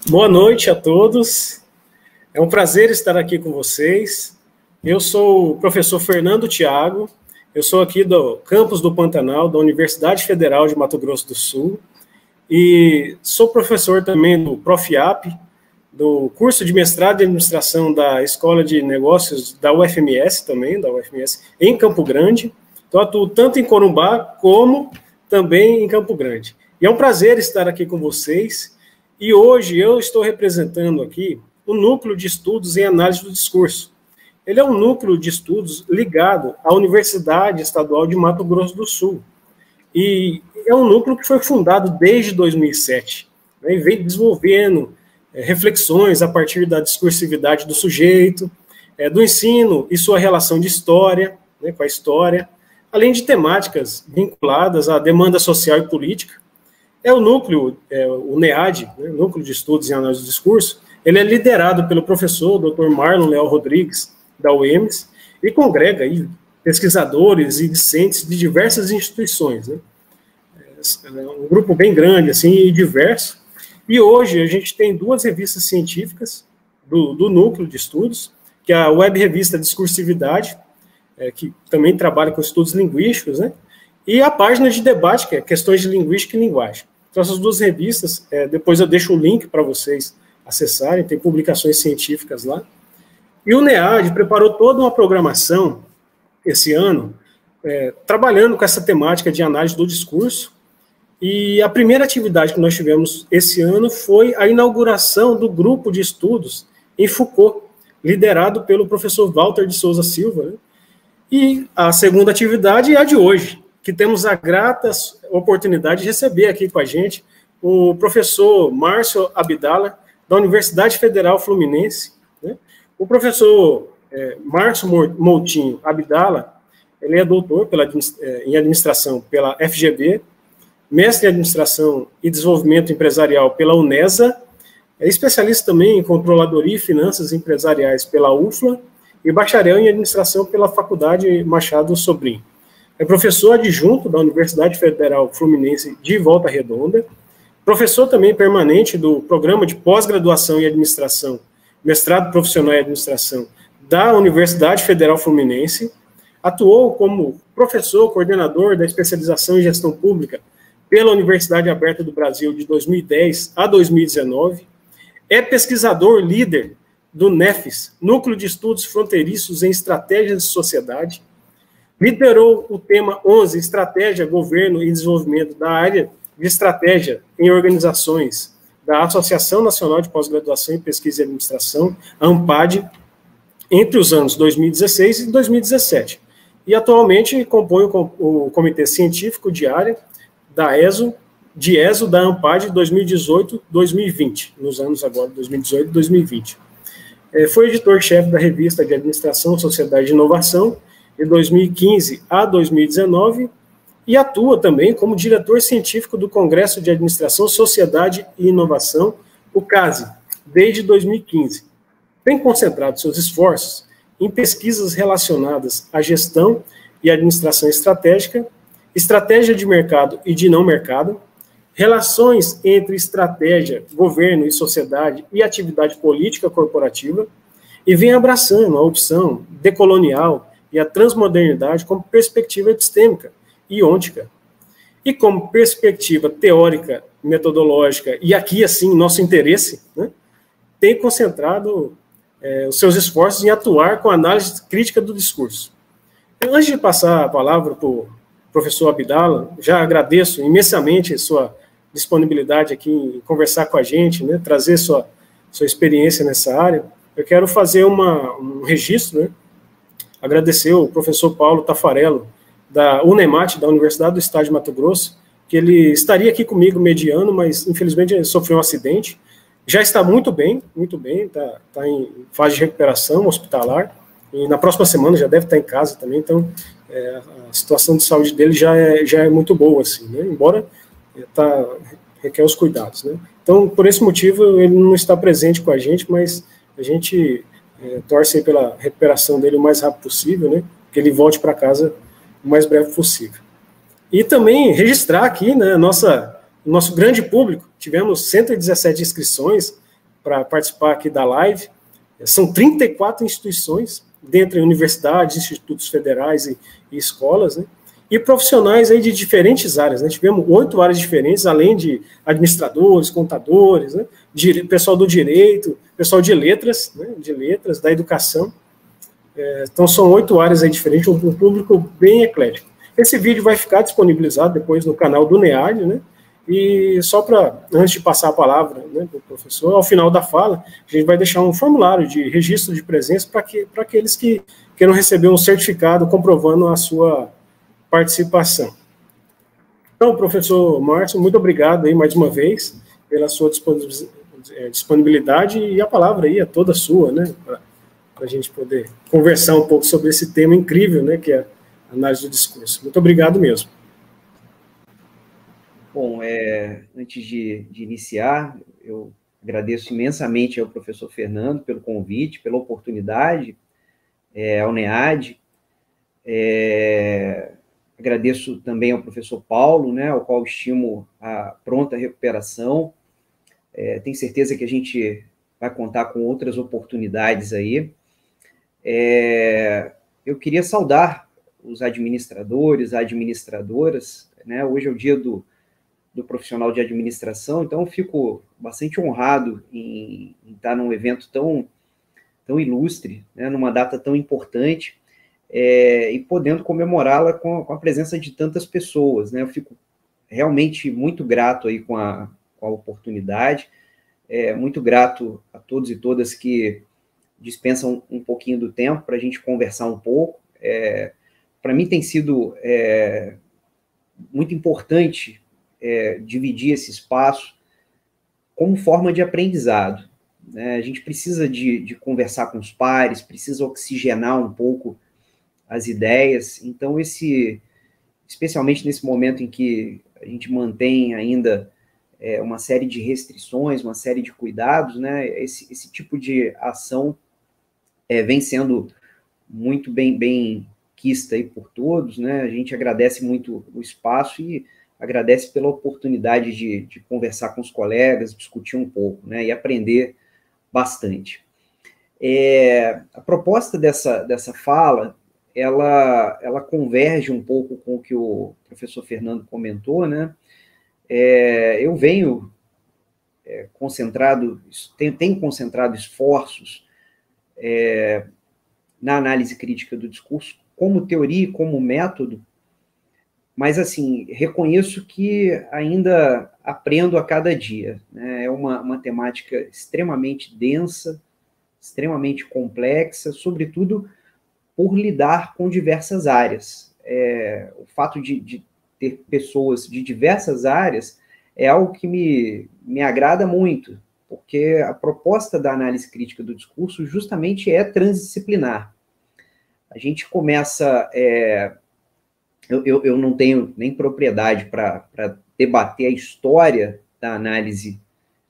Boa noite a todos. É um prazer estar aqui com vocês. Eu sou o professor Fernando Thiago. Eu sou aqui do campus do Pantanal, da Universidade Federal de Mato Grosso do Sul. E sou professor também do Profiap, do curso de mestrado em administração da Escola de Negócios da UFMS também, da UFMS, em Campo Grande. Então, atuo tanto em Corumbá como também em Campo Grande. E é um prazer estar aqui com vocês. E hoje eu estou representando aqui o Núcleo de Estudos em Análise do Discurso. Ele é um núcleo de estudos ligado à Universidade Estadual de Mato Grosso do Sul. E é um núcleo que foi fundado desde 2007, né, e vem desenvolvendo reflexões a partir da discursividade do sujeito, do ensino e sua relação de história, né, com a história, além de temáticas vinculadas à demanda social e política. O núcleo, o NEAD, né, Núcleo de Estudos em Análise do Discurso, ele é liderado pelo professor Dr. Marlon Leal Rodrigues, da UEMS, e congrega aí pesquisadores e discentes de diversas instituições, né? Um grupo bem grande, assim, e diverso. E hoje a gente tem duas revistas científicas do Núcleo de Estudos, que é a Web Revista Discursividade, que também trabalha com estudos linguísticos, né? E a página de debate, que é Questões de Linguística e Linguagem. Então, essas duas revistas, depois eu deixo o link para vocês acessarem, tem publicações científicas lá. E o NEAD preparou toda uma programação esse ano, trabalhando com essa temática de análise do discurso. E a primeira atividade que nós tivemos esse ano foi a inauguração do grupo de estudos em Foucault, liderado pelo professor Walter de Souza Silva, né? E a segunda atividade é a de hoje, que temos a grata oportunidade de receber aqui com a gente o professor Márcio Abdala, da Universidade Federal Fluminense, né? O professor Márcio Moutinho Abdala, ele é doutor em administração pela FGV, mestre em administração e desenvolvimento empresarial pela UNESA, é especialista também em controladoria e finanças empresariais pela UFLA e bacharel em administração pela Faculdade Machado Sobrinho. É professor adjunto da Universidade Federal Fluminense de Volta Redonda, professor também permanente do Programa de Pós-Graduação em Administração, Mestrado Profissional em Administração da Universidade Federal Fluminense, atuou como professor coordenador da especialização em Gestão Pública pela Universidade Aberta do Brasil de 2010 a 2019, é pesquisador líder do NEFES, Núcleo de Estudos Fronteiriços em Estratégias de Sociedade, liderou o tema 11, Estratégia, Governo e Desenvolvimento da área de Estratégia em Organizações da Associação Nacional de Pós-Graduação em Pesquisa e Administração, a ANPAD, entre os anos 2016 e 2017. E atualmente compõe o Comitê Científico de Área da ESO, da ANPAD 2018-2020, nos anos agora 2018 e 2020. Foi editor-chefe da revista de Administração, Sociedade e Inovação, de 2015 a 2019, e atua também como diretor científico do Congresso de Administração, Sociedade e Inovação, o CASE, desde 2015. Tem concentrado seus esforços em pesquisas relacionadas à gestão e administração estratégica, estratégia de mercado e de não mercado, relações entre estratégia, governo e sociedade e atividade política corporativa, e vem abraçando a opção decolonial e a transmodernidade como perspectiva epistêmica e ôntica. E como perspectiva teórica, metodológica, e aqui, assim, nosso interesse, né, tem concentrado os seus esforços em atuar com análise crítica do discurso. Antes de passar a palavra para o professor Abdala, já agradeço imensamente a sua disponibilidade aqui em conversar com a gente, né, trazer sua experiência nessa área. Eu quero fazer um registro, né, agradecer o professor Paulo Tafarello, da UNEMAT, da Universidade do Estado de Mato Grosso, que ele estaria aqui comigo mediando, mas infelizmente ele sofreu um acidente. Já está muito bem, está em fase de recuperação hospitalar, e na próxima semana já deve estar em casa também, então a situação de saúde dele já é muito boa, assim, né? Embora requer os cuidados, né? Então, por esse motivo, ele não está presente com a gente, mas a gente torce pela recuperação dele o mais rápido possível, né? Que ele volte para casa o mais breve possível. E também registrar aqui, né, nosso grande público. Tivemos 117 inscrições, para participar aqui da live. São 34 instituições, dentre universidades, institutos federais e escolas, né? E profissionais aí de diferentes áreas, né? Tivemos 8 áreas diferentes, além de administradores, contadores, né? Pessoal do direito, pessoal de letras, né? De letras, da educação. Então, são 8 áreas aí diferentes, um público bem eclético. Esse vídeo vai ficar disponibilizado depois no canal do NEAD, né? E só para, antes de passar a palavra, né, para o professor, ao final da fala, a gente vai deixar um formulário de registro de presença para aqueles que queiram receber um certificado comprovando a sua participação. Então, professor Márcio, muito obrigado aí mais uma vez pela sua disponibilidade, e a palavra aí é toda sua, né, para a gente poder conversar um pouco sobre esse tema incrível, né, que é a análise do discurso. Muito obrigado mesmo. Bom, antes de iniciar, eu agradeço imensamente ao professor Fernando pelo convite, pela oportunidade, ao NEAD. Agradeço também ao professor Paulo, né, ao qual estimo a pronta recuperação. Tenho certeza que a gente vai contar com outras oportunidades aí. Eu queria saudar os administradores, administradoras, né? Hoje é o dia do profissional de administração, então eu fico bastante honrado em estar num evento tão ilustre, né, numa data tão importante, e podendo comemorá-la com a presença de tantas pessoas, né? Eu fico realmente muito grato aí com a oportunidade, muito grato a todos e todas que dispensam um pouquinho do tempo para a gente conversar um pouco. Para mim tem sido muito importante dividir esse espaço como forma de aprendizado, né? A gente precisa de conversar com os pares, precisa oxigenar um pouco as ideias, então especialmente nesse momento em que a gente mantém ainda uma série de restrições, uma série de cuidados, né? Esse tipo de ação vem sendo muito bem quista aí por todos, né? A gente agradece muito o espaço e agradece pela oportunidade de conversar com os colegas, discutir um pouco, né, e aprender bastante. A proposta dessa fala, ela converge um pouco com o que o professor Fernando comentou, né? Eu venho tenho concentrado esforços na análise crítica do discurso, como teoria e como método, mas, assim, reconheço que ainda aprendo a cada dia, né? É uma temática extremamente densa, extremamente complexa, sobretudo por lidar com diversas áreas. O fato de ter pessoas de diversas áreas é algo que me agrada muito, porque a proposta da análise crítica do discurso justamente é transdisciplinar. A gente começa... Eu não tenho nem propriedade para debater a história da análise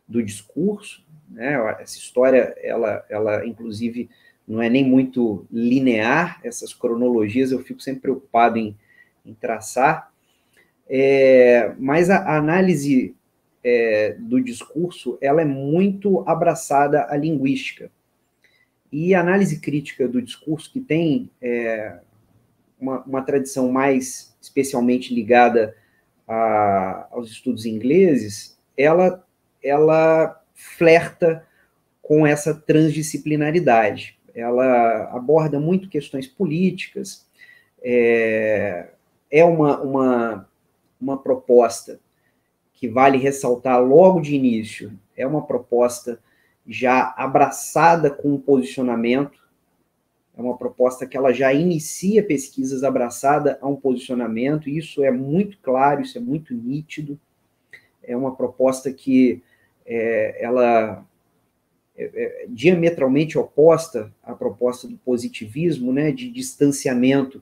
do discurso, né? Essa história, ela inclusive, não é nem muito linear, essas cronologias eu fico sempre preocupado em traçar, mas a análise do discurso, ela é muito abraçada à linguística. E a análise crítica do discurso, que tem uma tradição mais especialmente ligada aos estudos ingleses, ela flerta com essa transdisciplinaridade. Ela aborda muito questões políticas, uma proposta que vale ressaltar logo de início, é uma proposta já abraçada com um posicionamento, é uma proposta que ela já inicia pesquisas abraçada a um posicionamento, e isso é muito claro, isso é muito nítido. É uma proposta que ela é diametralmente oposta à proposta do positivismo, né, de distanciamento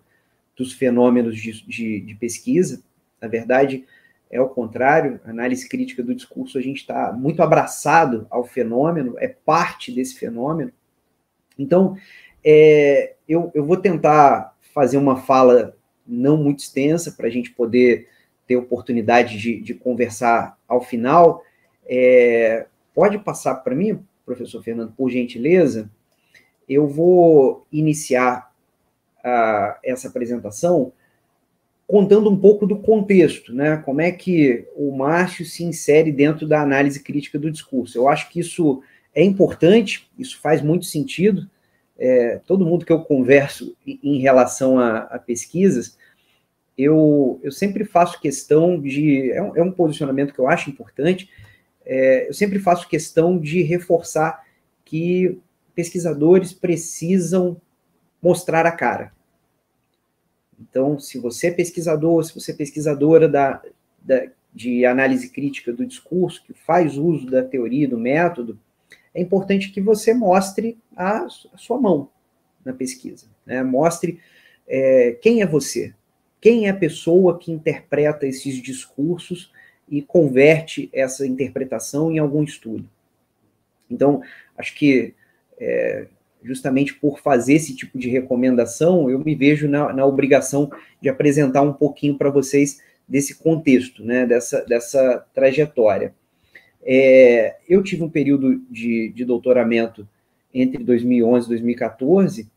dos fenômenos de pesquisa. Na verdade, é o contrário. A análise crítica do discurso, a gente está muito abraçado ao fenômeno, é parte desse fenômeno. Então, eu vou tentar fazer uma fala não muito extensa, para a gente poder ter oportunidade de conversar ao final. Pode passar para mim, professor Fernando, por gentileza, eu vou iniciar essa apresentação contando um pouco do contexto, né? Como é que o Márcio se insere dentro da análise crítica do discurso. Eu acho que isso é importante, isso faz muito sentido. Todo mundo que eu converso em relação a pesquisas, eu sempre faço questão de... É um posicionamento que eu acho importante. Eu sempre faço questão de reforçar que pesquisadores precisam mostrar a cara. Então, se você é pesquisador, se você é pesquisadora de análise crítica do discurso, que faz uso da teoria, do método, é importante que você mostre a sua mão na pesquisa, né? Mostre quem é você, quem é a pessoa que interpreta esses discursos e converte essa interpretação em algum estudo. Então, acho que justamente por fazer esse tipo de recomendação, eu me vejo na obrigação de apresentar um pouquinho para vocês desse contexto, né, dessa trajetória. Eu tive um período de doutoramento entre 2011 e 2014,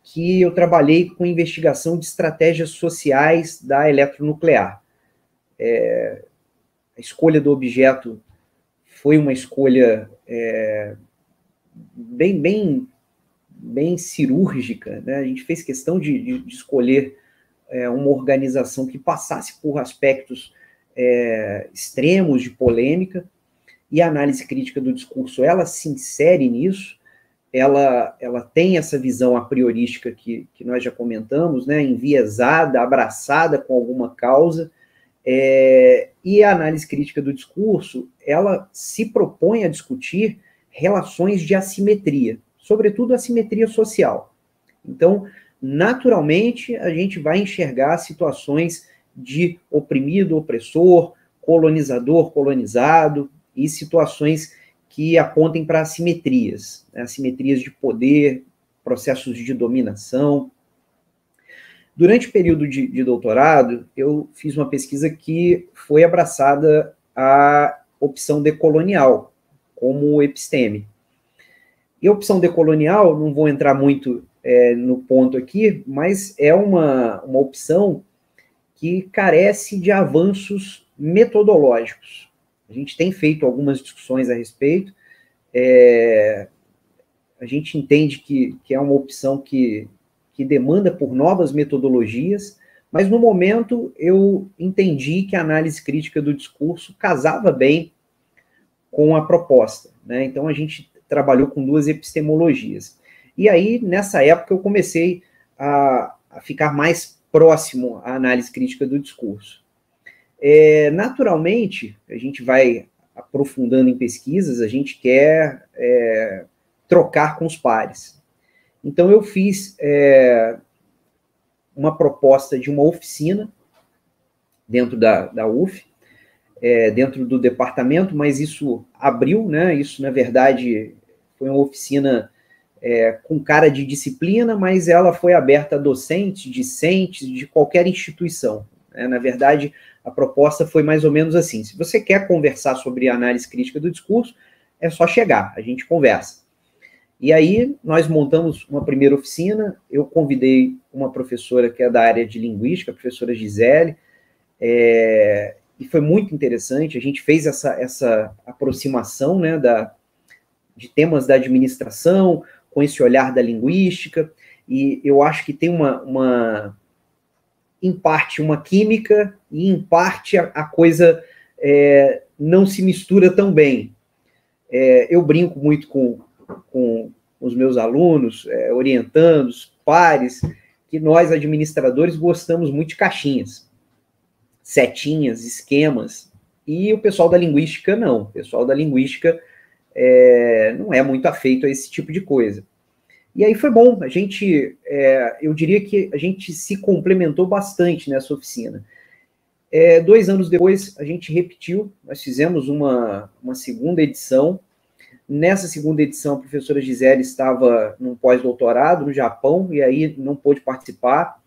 que eu trabalhei com investigação de estratégias sociais da eletronuclear. A escolha do objeto foi uma escolha bem cirúrgica, né? A gente fez questão de escolher uma organização que passasse por aspectos extremos de polêmica, e a análise crítica do discurso, ela se insere nisso, ela tem essa visão a priorística que nós já comentamos, né? Enviesada, abraçada com alguma causa, e a análise crítica do discurso, ela se propõe a discutir relações de assimetria, sobretudo assimetria social. Então, naturalmente, a gente vai enxergar situações de oprimido, opressor, colonizador, colonizado, e situações que apontem para assimetrias, né? Assimetrias de poder, processos de dominação. Durante o período de doutorado, eu fiz uma pesquisa que foi abraçada à opção decolonial, como episteme. E a opção decolonial, não vou entrar muito no ponto aqui, mas é uma opção que carece de avanços metodológicos. A gente tem feito algumas discussões a respeito, a gente entende que é uma opção que demanda por novas metodologias, mas no momento eu entendi que a análise crítica do discurso casava bem com a proposta, né? Então a gente trabalhou com duas epistemologias. E aí, nessa época, eu comecei a ficar mais próximo à análise crítica do discurso. Naturalmente, a gente vai aprofundando em pesquisas, a gente quer trocar com os pares. Então, eu fiz uma proposta de uma oficina dentro da UF, dentro do departamento, mas isso abriu, né? Isso, na verdade, foi uma oficina com cara de disciplina, mas ela foi aberta a docentes, discentes, de qualquer instituição. Na verdade, a proposta foi mais ou menos assim: se você quer conversar sobre análise crítica do discurso, é só chegar, a gente conversa. E aí, nós montamos uma primeira oficina, eu convidei uma professora que é da área de linguística, a professora Gisele, e foi muito interessante, a gente fez essa aproximação, né, de temas da administração, com esse olhar da linguística, e eu acho que tem em parte, uma química, e em parte a coisa não se mistura tão bem. Eu brinco muito com os meus alunos, orientandos, pares, que nós, administradores, gostamos muito de caixinhas, setinhas, esquemas, e o pessoal da linguística não. O pessoal da linguística não é muito afeito a esse tipo de coisa. E aí foi bom, eu diria que a gente se complementou bastante nessa oficina. 2 anos depois, a gente repetiu, nós fizemos uma segunda edição. Nessa segunda edição, a professora Gisele estava num pós-doutorado no Japão, e aí não pôde participar.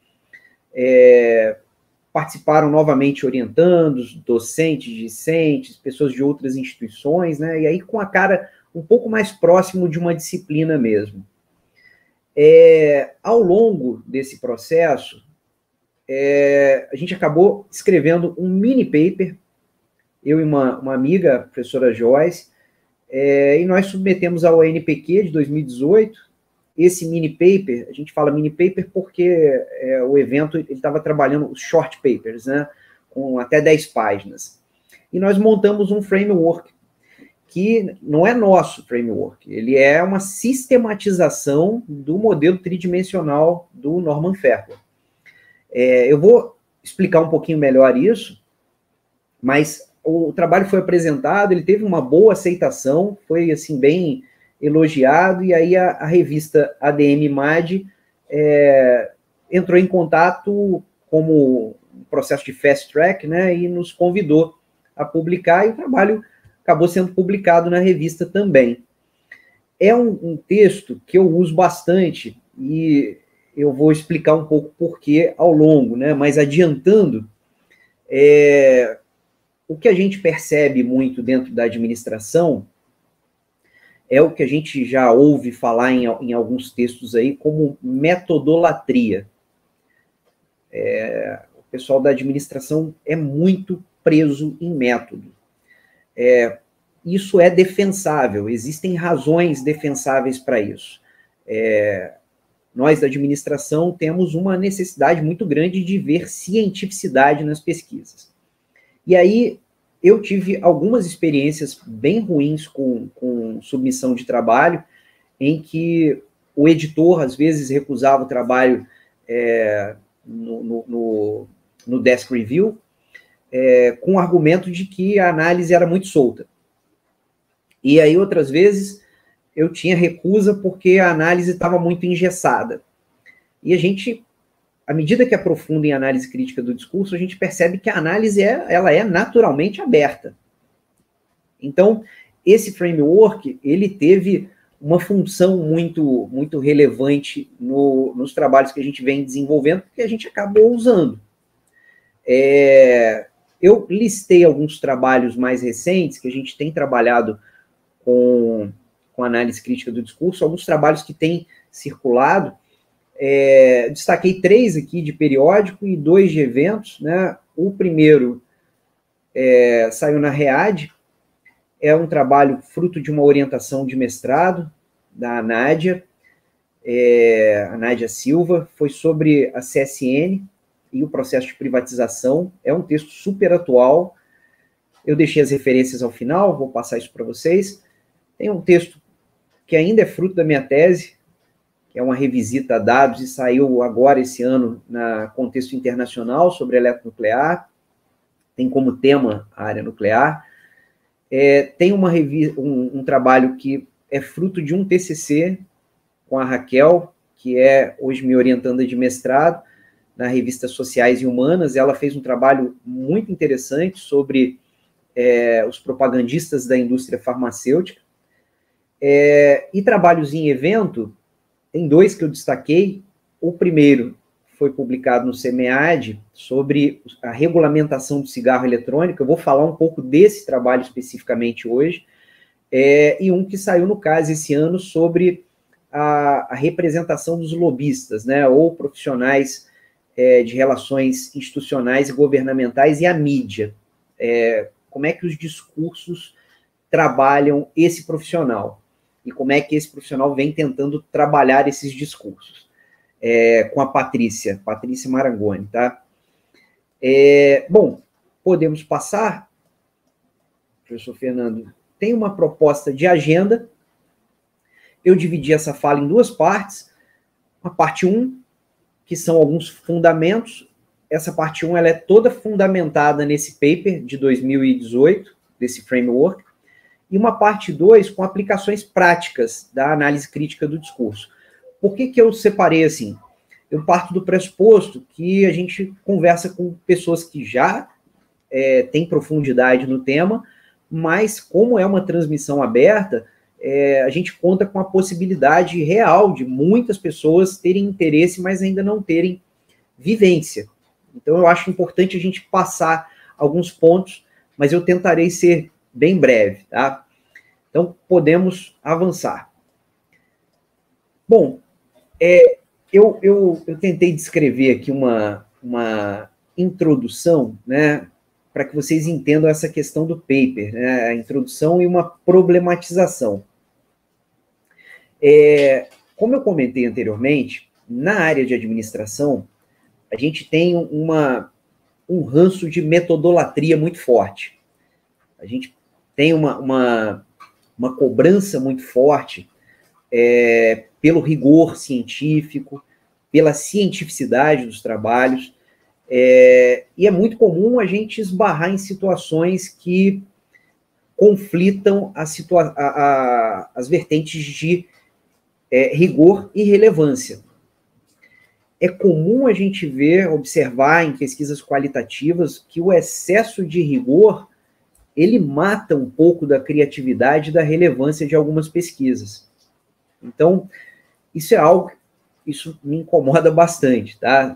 participaram novamente orientandos, docentes, discentes, pessoas de outras instituições, né? E aí com a cara um pouco mais próximo de uma disciplina mesmo. Ao longo desse processo, a gente acabou escrevendo um mini paper, eu e uma amiga, a professora Joyce, e nós submetemos ao ANPq de 2018. Esse mini paper, a gente fala mini paper porque o evento ele estava trabalhando os short papers, né, com até 10 páginas. E nós montamos um framework, que não é nosso framework, ele é uma sistematização do modelo tridimensional do Norman Fairclough. Eu vou explicar um pouquinho melhor isso, mas o trabalho foi apresentado, ele teve uma boa aceitação, foi assim bem elogiado, e aí a revista ADM-MAD entrou em contato como um processo de fast track, né, e nos convidou a publicar, e o trabalho acabou sendo publicado na revista também. É um texto que eu uso bastante, e eu vou explicar um pouco porquê ao longo, né, mas adiantando, o que a gente percebe muito dentro da administração é o que a gente já ouve falar em alguns textos aí como metodolatria. O pessoal da administração é muito preso em método. Isso é defensável, existem razões defensáveis para isso. Nós da administração temos uma necessidade muito grande de ver cientificidade nas pesquisas. E aí, eu tive algumas experiências bem ruins com submissão de trabalho, em que o editor, às vezes, recusava o trabalho no desk review, com o argumento de que a análise era muito solta. E aí, outras vezes, eu tinha recusa porque a análise estava muito engessada. E a gente, à medida que aprofunda em análise crítica do discurso, a gente percebe que a análise ela é naturalmente aberta. Então, esse framework, ele teve uma função muito, muito relevante nos trabalhos que a gente vem desenvolvendo, porque a gente acabou usando. Eu listei alguns trabalhos mais recentes, que a gente tem trabalhado com análise crítica do discurso, alguns trabalhos que têm circulado. Destaquei 3 aqui de periódico e 2 de eventos, né? O primeiro saiu na READ, é um trabalho fruto de uma orientação de mestrado da Nádia, a Nádia Silva, foi sobre a CSN e o processo de privatização, é um texto super atual, eu deixei as referências ao final, vou passar isso para vocês. Tem um texto que ainda é fruto da minha tese, que é uma revisita a dados, e saiu agora esse ano na Contexto Internacional sobre eletronuclear, tem como tema a área nuclear. Tem um trabalho que é fruto de um TCC com a Raquel, que é hoje me orientanda de mestrado, na revista Sociais e Humanas. Ela fez um trabalho muito interessante sobre os propagandistas da indústria farmacêutica. E trabalhos em evento, tem 2 que eu destaquei. O primeiro foi publicado no CEMEAD sobre a regulamentação do cigarro eletrônico. Eu vou falar um pouco desse trabalho especificamente hoje. E um que saiu no CAS esse ano sobre a representação dos lobistas, né, ou profissionais de relações institucionais e governamentais e a mídia. Como é que os discursos trabalham esse profissional? E como é que esse profissional vem tentando trabalhar esses discursos? Com a Patrícia Marangoni, tá? Bom, podemos passar, professor Fernando. Tem uma proposta de agenda. Eu dividi essa fala em 2 partes. A parte 1, que são alguns fundamentos. Essa parte 1 ela é toda fundamentada nesse paper de 2018, desse framework. E uma parte 2 com aplicações práticas da análise crítica do discurso. Por que eu separei assim? Eu parto do pressuposto que a gente conversa com pessoas que já têm profundidade no tema, mas como é uma transmissão aberta, a gente conta com a possibilidade real de muitas pessoas terem interesse, mas ainda não terem vivência. Então, eu acho importante a gente passar alguns pontos, mas eu tentarei ser bem breve, tá? Então, podemos avançar. Bom, eu tentei descrever aqui uma introdução, né, para que vocês entendam essa questão do paper, né, a introdução e uma problematização. Como eu comentei anteriormente, na área de administração, a gente tem um ranço de metodolatria muito forte. A gente tem uma cobrança muito forte pelo rigor científico, pela cientificidade dos trabalhos, e é muito comum a gente esbarrar em situações que conflitam as vertentes de rigor e relevância. É comum a gente observar em pesquisas qualitativas que o excesso de rigor, ele mata um pouco da criatividade e da relevância de algumas pesquisas. Então, isso me incomoda bastante, tá?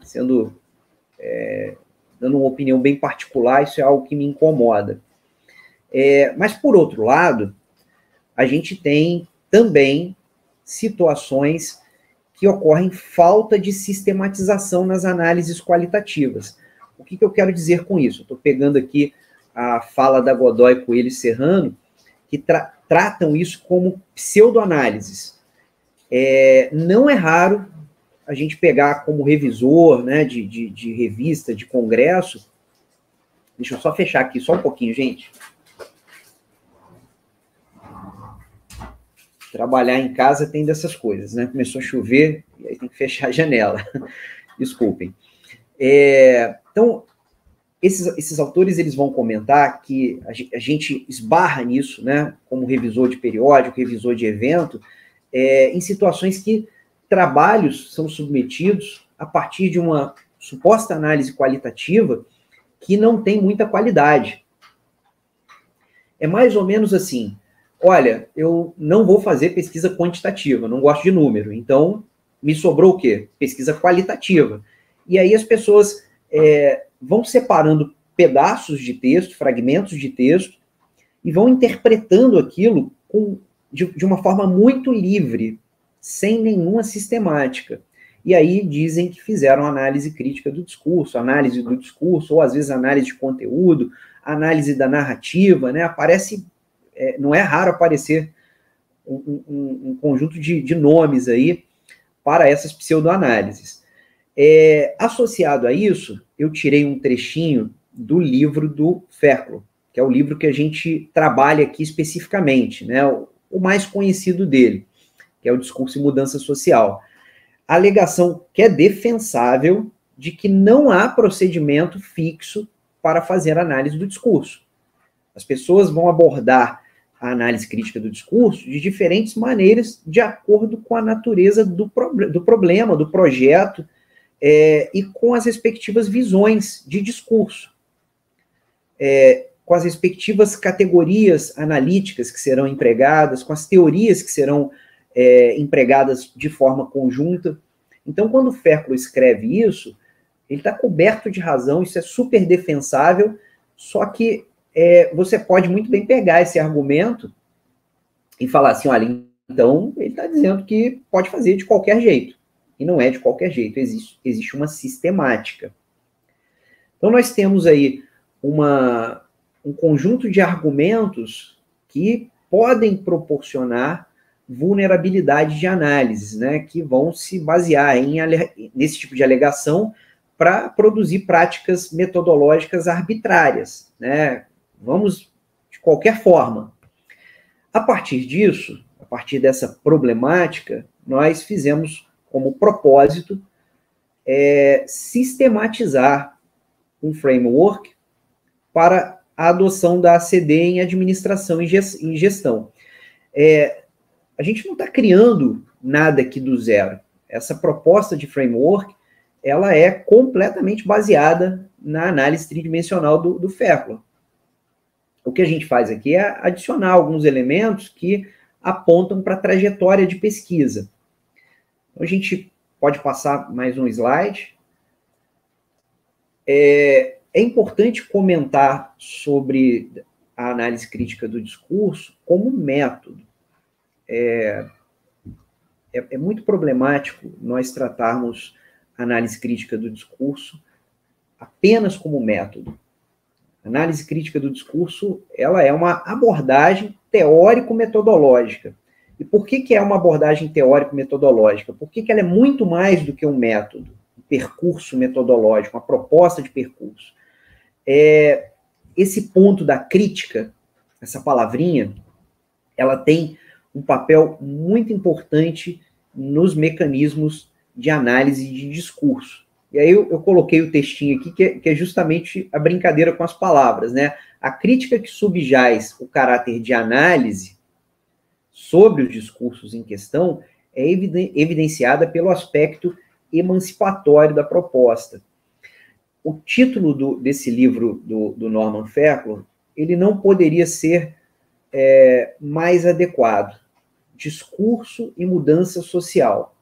Dando uma opinião bem particular, isso é algo que me incomoda. Mas, por outro lado, a gente tem também situações que ocorrem falta de sistematização nas análises qualitativas. O que eu quero dizer com isso? Estou pegando aqui a fala da Godoy Coelho e Serrano, que tratam isso como pseudoanálises. Não é raro a gente pegar como revisor, né, de revista, de congresso. Deixa eu só fechar aqui, só um pouquinho, gente. Trabalhar em casa tem dessas coisas, né? Começou a chover e aí tem que fechar a janela. Desculpem. Então, esses autores eles vão comentar que a gente esbarra nisso, né? Como revisor de periódico, revisor de evento, em situações que trabalhos são submetidos a partir de uma suposta análise qualitativa que não tem muita qualidade. É mais ou menos assim: olha, eu não vou fazer pesquisa quantitativa, não gosto de número, então me sobrou o quê? Pesquisa qualitativa. E aí as pessoas vão separando pedaços de texto, fragmentos de texto, e vão interpretando aquilo de uma forma muito livre, sem nenhuma sistemática. E aí dizem que fizeram análise crítica do discurso, análise do discurso, ou às vezes análise de conteúdo, análise da narrativa, né? Não é raro aparecer um conjunto de nomes aí para essas pseudoanálises. Associado a isso, eu tirei um trechinho do livro do Ferklo, que é o livro que a gente trabalha aqui especificamente, né? O mais conhecido dele, que é o Discurso e Mudança Social. A alegação que é defensável de que não há procedimento fixo para fazer análise do discurso. As pessoas vão abordar a análise crítica do discurso de diferentes maneiras, de acordo com a natureza do problema, do projeto, e com as respectivas visões de discurso, com as respectivas categorias analíticas que serão empregadas, com as teorias que serão empregadas de forma conjunta. Então, quando o Ferklo escreve isso, ele está coberto de razão, isso é super defensável, só que você pode muito bem pegar esse argumento e falar assim: olha, então ele está dizendo que pode fazer de qualquer jeito. E não é de qualquer jeito, existe uma sistemática. Então, nós temos aí um conjunto de argumentos que podem proporcionar vulnerabilidade de análise, né, que vão se basear nesse tipo de alegação para produzir práticas metodológicas arbitrárias, né? Vamos de qualquer forma. A partir disso, a partir dessa problemática, nós fizemos como propósito sistematizar um framework para a adoção da ACD em administração e gestão. A gente não está criando nada aqui do zero. Essa proposta de framework, ela é completamente baseada na análise tridimensional do Ferklo. O que a gente faz aqui é adicionar alguns elementos que apontam para a trajetória de pesquisa. Então, a gente pode passar mais um slide. É importante comentar sobre a análise crítica do discurso como método. É muito problemático nós tratarmos a análise crítica do discurso apenas como método. A análise crítica do discurso, ela é uma abordagem teórico-metodológica. E por que é uma abordagem teórico-metodológica? Porque ela é muito mais do que um método, um percurso metodológico, uma proposta de percurso. Esse ponto da crítica, essa palavrinha, ela tem um papel muito importante nos mecanismos de análise de discurso. E aí eu coloquei o textinho aqui, que é justamente a brincadeira com as palavras, né? A crítica que subjaz o caráter de análise sobre os discursos em questão é evidenciada pelo aspecto emancipatório da proposta. O título desse livro do Norman Fairclough, ele não poderia ser mais adequado. Discurso e mudança social.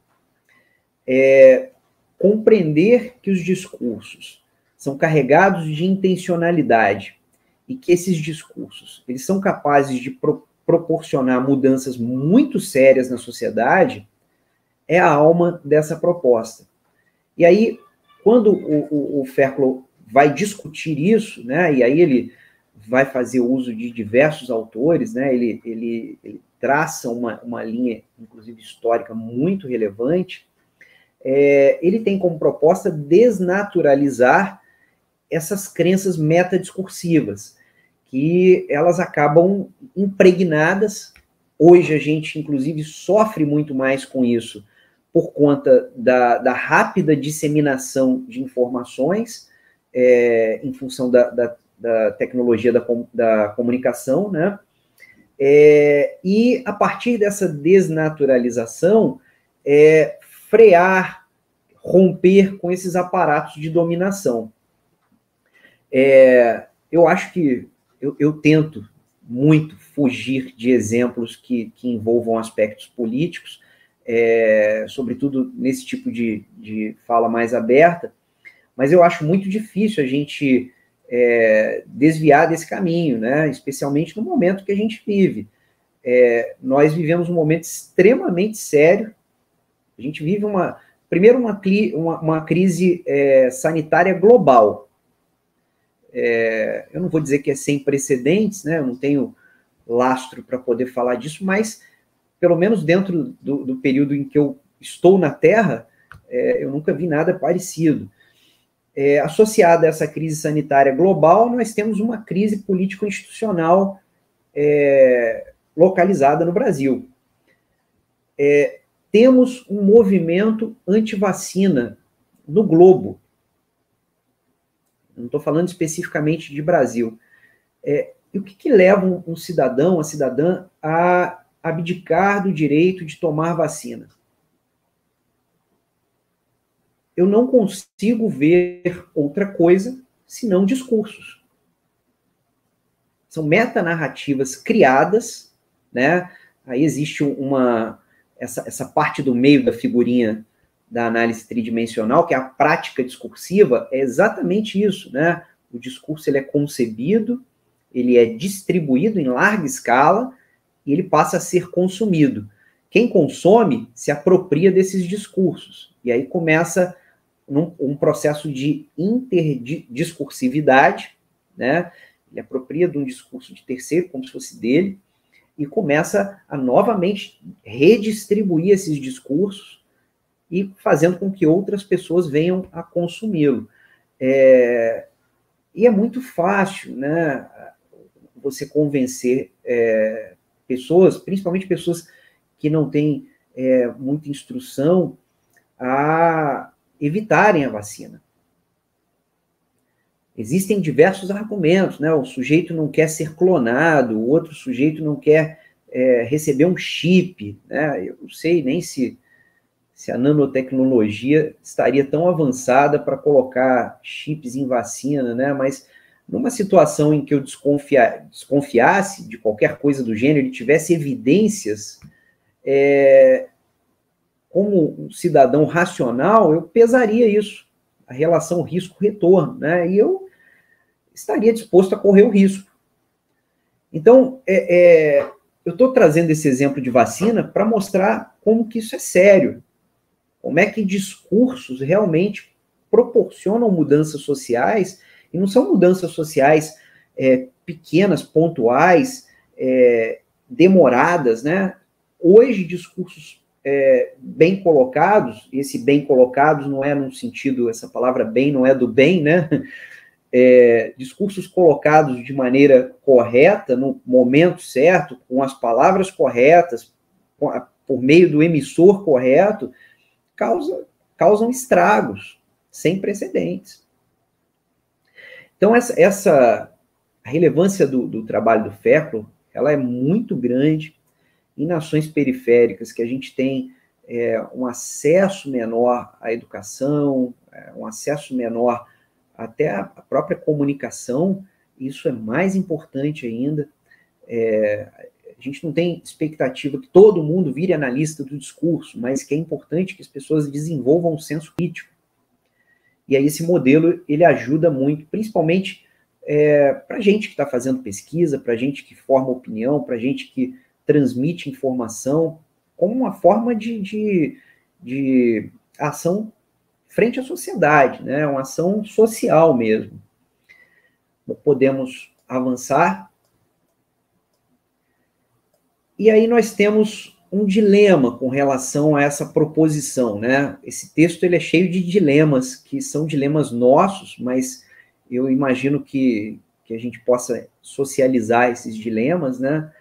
Compreender que os discursos são carregados de intencionalidade e que esses discursos eles são capazes de proporcionar mudanças muito sérias na sociedade é a alma dessa proposta. E aí, quando o Fairclough vai discutir isso, né, e aí ele vai fazer uso de diversos autores, né, ele traça uma linha, inclusive histórica, muito relevante. Ele tem como proposta desnaturalizar essas crenças metadiscursivas, que elas acabam impregnadas. Hoje a gente, inclusive, sofre muito mais com isso por conta da rápida disseminação de informações em função da tecnologia da comunicação, né? E a partir dessa desnaturalização, frear, romper com esses aparatos de dominação. Eu acho que eu tento muito fugir de exemplos que envolvam aspectos políticos, sobretudo nesse tipo de fala mais aberta, mas eu acho muito difícil a gente desviar desse caminho, né? Especialmente no momento que a gente vive. Nós vivemos um momento extremamente sério. A gente vive primeiro uma crise sanitária global. Eu não vou dizer que é sem precedentes, né? Eu não tenho lastro para poder falar disso, mas pelo menos dentro do período em que eu estou na Terra, eu nunca vi nada parecido. Associada a essa crise sanitária global, nós temos uma crise político-institucional localizada no Brasil. Temos um movimento anti-vacina no globo. Não estou falando especificamente de Brasil. E o que leva um cidadão, uma cidadã, a abdicar do direito de tomar vacina? Eu não consigo ver outra coisa senão discursos. São metanarrativas criadas, né? Aí existe essa parte do meio da figurinha da análise tridimensional, que é a prática discursiva, é exatamente isso, né? O discurso ele é concebido, ele é distribuído em larga escala e ele passa a ser consumido. Quem consome se apropria desses discursos. E aí começa um processo de interdiscursividade, né? Ele apropria de um discurso de terceiro, como se fosse dele, e começa a novamente redistribuir esses discursos e fazendo com que outras pessoas venham a consumi-lo. E é muito fácil, né, você convencer pessoas, principalmente pessoas que não têm muita instrução, a evitarem a vacina. Existem diversos argumentos, né? O sujeito não quer ser clonado, o outro sujeito não quer receber um chip, né? Eu não sei nem se a nanotecnologia estaria tão avançada para colocar chips em vacina, né? Mas numa situação em que eu desconfiasse de qualquer coisa do gênero, e tivesse evidências, como um cidadão racional, eu pesaria isso, a relação risco-retorno, né? E eu estaria disposto a correr o risco. Então, eu estou trazendo esse exemplo de vacina para mostrar como que isso é sério, como é que discursos realmente proporcionam mudanças sociais, e não são mudanças sociais pequenas, pontuais, demoradas, né? Hoje, discursos bem colocados, esse bem colocados não é no sentido, essa palavra bem não é do bem, né? Discursos colocados de maneira correta, no momento certo, com as palavras corretas, por meio do emissor correto, causam estragos sem precedentes. Então, a relevância do trabalho do Fécula, ela é muito grande em nações periféricas, que a gente tem um acesso menor à educação, um acesso menor até à própria comunicação. Isso é mais importante ainda. A gente não tem expectativa que todo mundo vire analista do discurso, mas que é importante que as pessoas desenvolvam um senso crítico. E aí esse modelo, ele ajuda muito, principalmente para a gente que está fazendo pesquisa, para a gente que forma opinião, para a gente que transmite informação, como uma forma de ação frente à sociedade, né? Uma ação social mesmo. Podemos avançar. E aí nós temos um dilema com relação a essa proposição, né? Esse texto ele é cheio de dilemas, que são dilemas nossos, mas eu imagino que a gente possa socializar esses dilemas, né?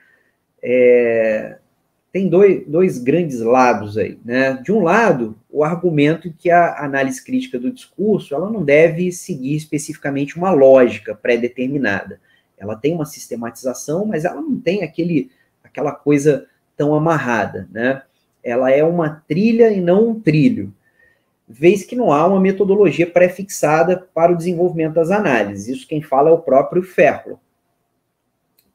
Tem dois grandes lados aí, né? De um lado, o argumento que a análise crítica do discurso, ela não deve seguir especificamente uma lógica pré-determinada. Ela tem uma sistematização, mas ela não tem aquela coisa tão amarrada, né? Ela é uma trilha e não um trilho, vez que não há uma metodologia pré-fixada para o desenvolvimento das análises. Isso quem fala é o próprio Fécula.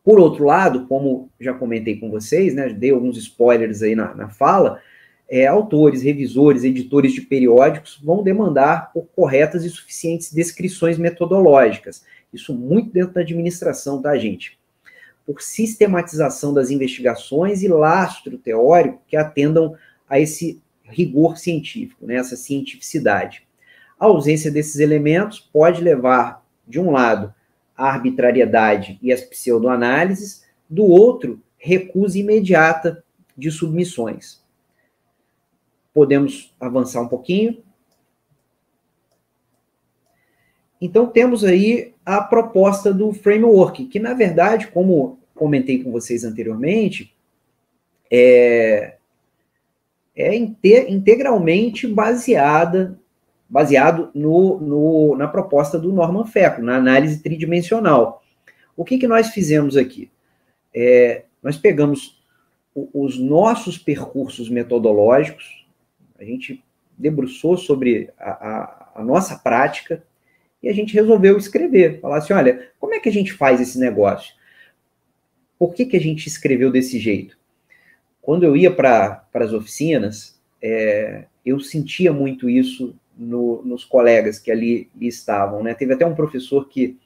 Por outro lado, como já comentei com vocês, né, dei alguns spoilers aí na fala, autores, revisores, editores de periódicos vão demandar por corretas e suficientes descrições metodológicas. Isso muito dentro da administração, tá, gente? Por sistematização das investigações e lastro teórico que atendam a esse rigor científico, né, essa cientificidade. A ausência desses elementos pode levar, de um lado, a arbitrariedade e as pseudoanálises, do outro, recusa imediata de submissões. Podemos avançar um pouquinho. Então, temos aí a proposta do framework, que, na verdade, como comentei com vocês anteriormente, é integralmente baseado na proposta do Norman Fécula, na análise tridimensional. O que nós fizemos aqui? Nós pegamos os nossos percursos metodológicos, a gente debruçou sobre a nossa prática e a gente resolveu escrever, falar assim, olha, como é que a gente faz esse negócio? Por que a gente escreveu desse jeito? Quando eu ia para as oficinas, eu sentia muito isso nos colegas que ali estavam, né? Teve até um professor que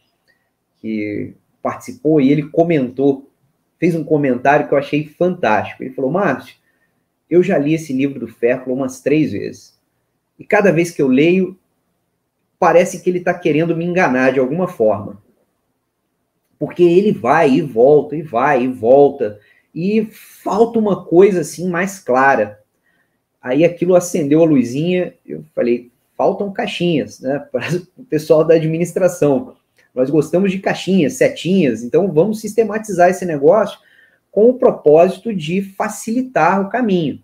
participou e ele fez um comentário que eu achei fantástico. Ele falou, Márcio, eu já li esse livro do Fécula umas 3 vezes. E cada vez que eu leio, parece que ele está querendo me enganar de alguma forma. Porque ele vai e volta, e vai e volta, e falta uma coisa assim mais clara. Aí aquilo acendeu a luzinha, eu falei, faltam caixinhas, né, para o pessoal da administração. Nós gostamos de caixinhas, setinhas, então vamos sistematizar esse negócio com o propósito de facilitar o caminho.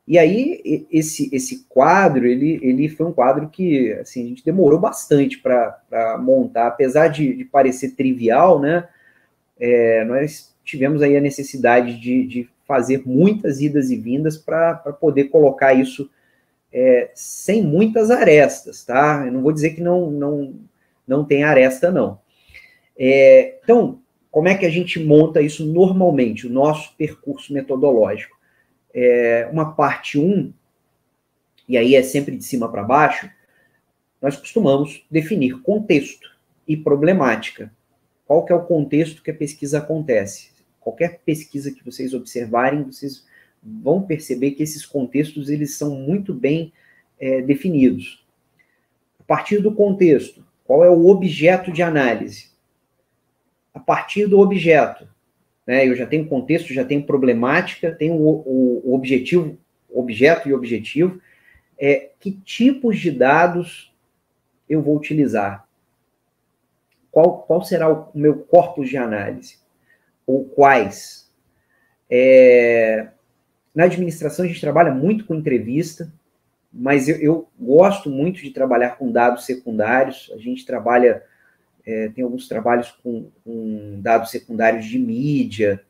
E aí, esse quadro, ele foi um quadro que assim, a gente demorou bastante para montar, apesar de parecer trivial, né, nós tivemos aí a necessidade de fazer muitas idas e vindas para poder colocar isso sem muitas arestas, tá? Eu não vou dizer que não tem aresta, não. Então, como é que a gente monta isso normalmente, o nosso percurso metodológico? Uma parte 1, e aí é sempre de cima para baixo, nós costumamos definir contexto e problemática. Qual que é o contexto que a pesquisa acontece? Qualquer pesquisa que vocês observarem, vocês vão perceber que esses contextos eles são muito bem definidos. A partir do contexto, qual é o objeto de análise? A partir do objeto, né, eu já tenho contexto, já tenho problemática, tenho o objetivo, objeto e objetivo, que tipos de dados eu vou utilizar? Qual será o meu corpus de análise? Ou quais? Na administração, a gente trabalha muito com entrevista, mas eu gosto muito de trabalhar com dados secundários. A gente trabalha, tem alguns trabalhos com dados secundários de mídia,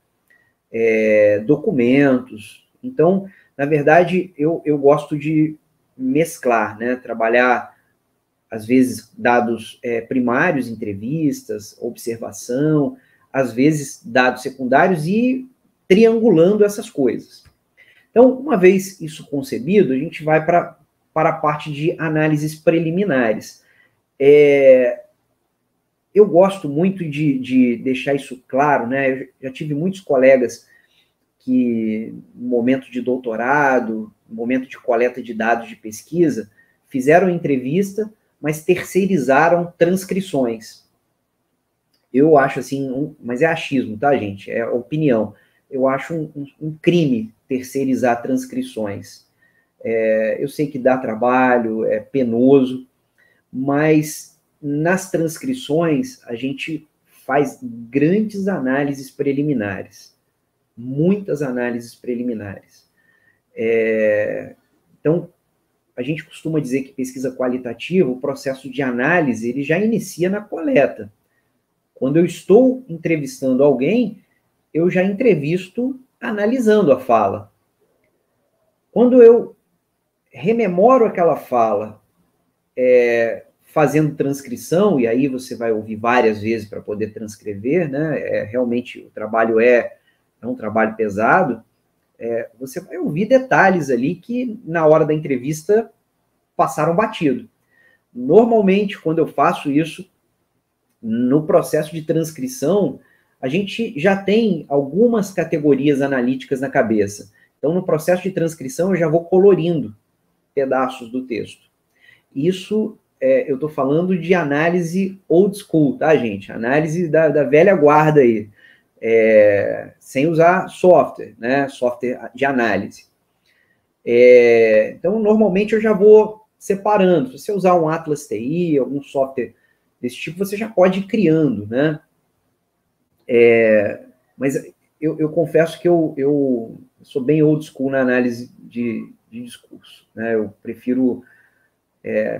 documentos. Então, na verdade, eu gosto de mesclar, né? Trabalhar, às vezes, dados primários, entrevistas, observação, às vezes, dados secundários e triangulando essas coisas. Então, uma vez isso concebido, a gente vai para a parte de análises preliminares. Eu gosto muito de deixar isso claro, né? Eu já tive muitos colegas que, no momento de doutorado, no momento de coleta de dados de pesquisa, fizeram entrevista, mas terceirizaram transcrições. Eu acho assim, mas é achismo, tá, gente? É opinião. Eu acho um crime terceirizar transcrições. Eu sei que dá trabalho, é penoso, mas nas transcrições a gente faz grandes análises preliminares, muitas análises preliminares. Então, a gente costuma dizer que pesquisa qualitativa, o processo de análise, ele já inicia na coleta. Quando eu estou entrevistando alguém, eu já entrevisto analisando a fala. Quando eu rememoro aquela fala, fazendo transcrição, e aí você vai ouvir várias vezes para poder transcrever, né? Realmente o trabalho é um trabalho pesado, você vai ouvir detalhes ali que na hora da entrevista passaram batido. Normalmente, quando eu faço isso, no processo de transcrição, a gente já tem algumas categorias analíticas na cabeça. Então, no processo de transcrição, eu já vou colorindo pedaços do texto. Isso, eu estou falando de análise old school, tá, gente? Análise da velha guarda aí. Sem usar software, né? Software de análise. Então, normalmente, eu já vou separando. Se você usar um Atlas TI, algum software desse tipo, você já pode ir criando, né? Mas eu confesso que eu sou bem old school na análise de discurso, né? Eu prefiro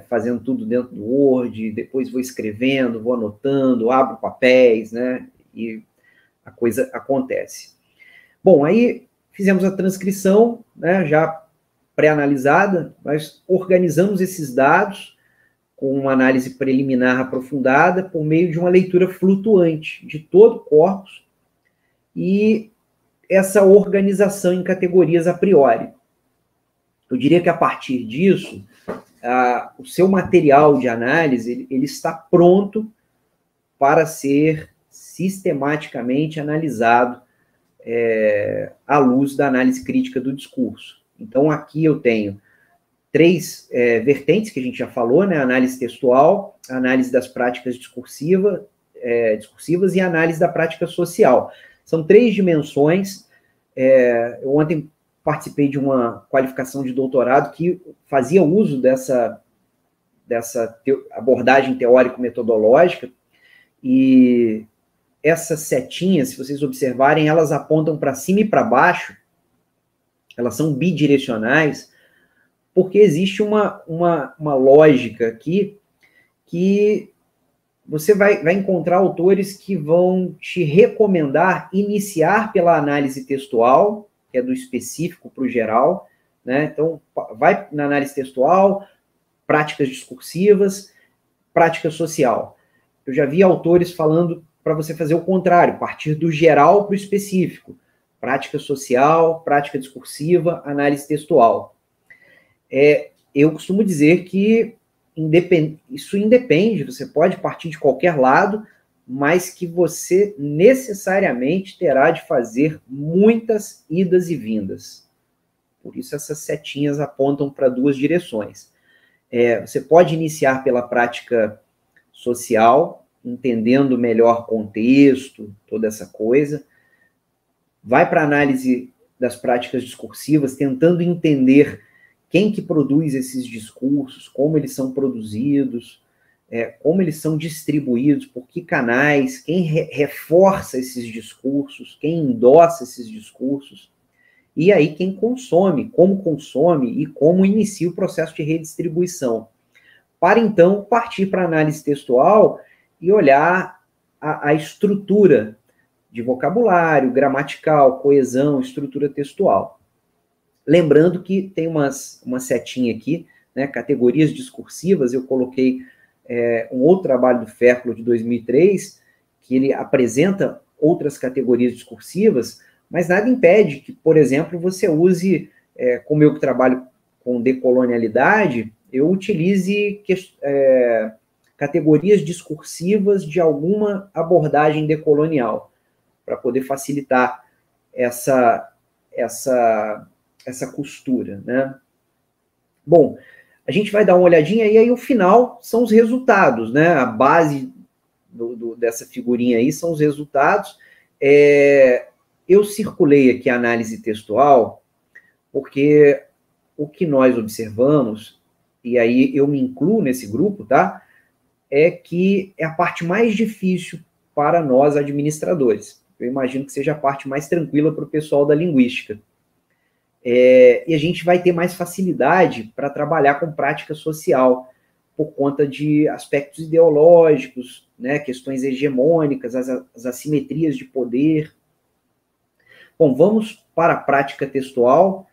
fazendo tudo dentro do Word, depois vou escrevendo, vou anotando, abro papéis, né? E a coisa acontece. Bom, aí fizemos a transcrição, né? Já pré-analisada, nós organizamos esses dados com uma análise preliminar aprofundada por meio de uma leitura flutuante de todo o corpus e essa organização em categorias a priori. Eu diria que a partir disso, o seu material de análise ele está pronto para ser sistematicamente analisado à luz da análise crítica do discurso. Então, aqui eu tenho 3 vertentes que a gente já falou, né? Análise textual, análise das práticas discursivas e análise da prática social. São 3 dimensões. Eu ontem participei de uma qualificação de doutorado que fazia uso dessa abordagem teórico-metodológica, e essas setinhas, se vocês observarem, elas apontam para cima e para baixo, elas são bidirecionais, porque existe uma lógica aqui que você vai encontrar autores que vão te recomendar iniciar pela análise textual, que é do específico para o geral, né? Então, vai na análise textual, práticas discursivas, prática social. Eu já vi autores falando para você fazer o contrário, partir do geral para o específico. Prática social, prática discursiva, análise textual. Eu costumo dizer que isso independe, você pode partir de qualquer lado, mas que você necessariamente terá de fazer muitas idas e vindas. Por isso essas setinhas apontam para duas direções. Você pode iniciar pela prática social, entendendo melhor contexto, toda essa coisa. Vai para a análise das práticas discursivas, tentando entender quem que produz esses discursos, como eles são produzidos, como eles são distribuídos, por que canais, quem reforça esses discursos, quem endossa esses discursos, e aí quem consome e como inicia o processo de redistribuição. Para então partir para a análise textual e olhar a estrutura de vocabulário, gramatical, coesão, estrutura textual. Lembrando que tem uma setinha aqui, né, categorias discursivas, eu coloquei um outro trabalho do Ferklo de 2003, que ele apresenta outras categorias discursivas, mas nada impede que, por exemplo, você use, como eu que trabalho com decolonialidade, eu utilize categorias discursivas de alguma abordagem decolonial, para poder facilitar essa costura, né? Bom, a gente vai dar uma olhadinha e aí o final são os resultados, né? A base dessa figurinha aí são os resultados. Eu circulei aqui a análise textual, porque o que nós observamos, e aí eu me incluo nesse grupo, tá? É que é a parte mais difícil para nós administradores. Eu imagino que seja a parte mais tranquila para o pessoal da linguística. E a gente vai ter mais facilidade para trabalhar com prática social, por conta de aspectos ideológicos, né, questões hegemônicas, as assimetrias de poder. Bom, vamos para a prática textual.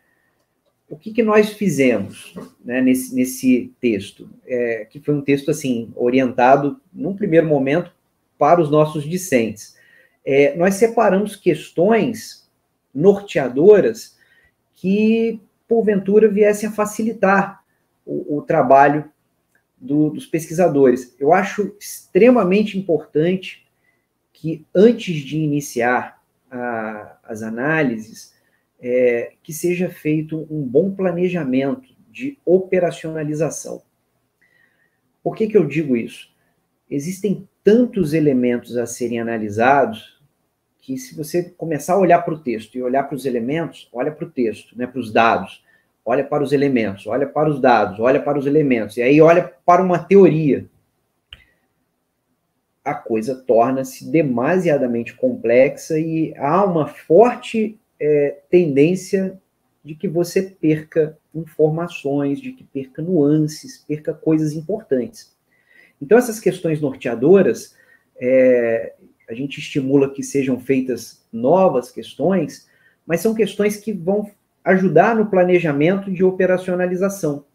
O que nós fizemos, né, nesse texto? Que foi um texto assim, orientado, num primeiro momento, para os nossos discentes. Nós separamos questões norteadoras que, porventura, viessem a facilitar o trabalho dos pesquisadores. Eu acho extremamente importante que, antes de iniciar as análises, que seja feito um bom planejamento de operacionalização. Por que eu digo isso? Existem tantos elementos a serem analisados que, se você começar a olhar para o texto e olhar para os elementos, olha para o texto, né, para os dados, olha para os elementos, olha para os dados, olha para os elementos, e aí olha para uma teoria, a coisa torna-se demasiadamente complexa e há uma forte tendência de que você perca informações, de que perca nuances, perca coisas importantes. Então, essas questões norteadoras, a gente estimula que sejam feitas novas questões, mas são questões que vão ajudar no planejamento de operacionalização.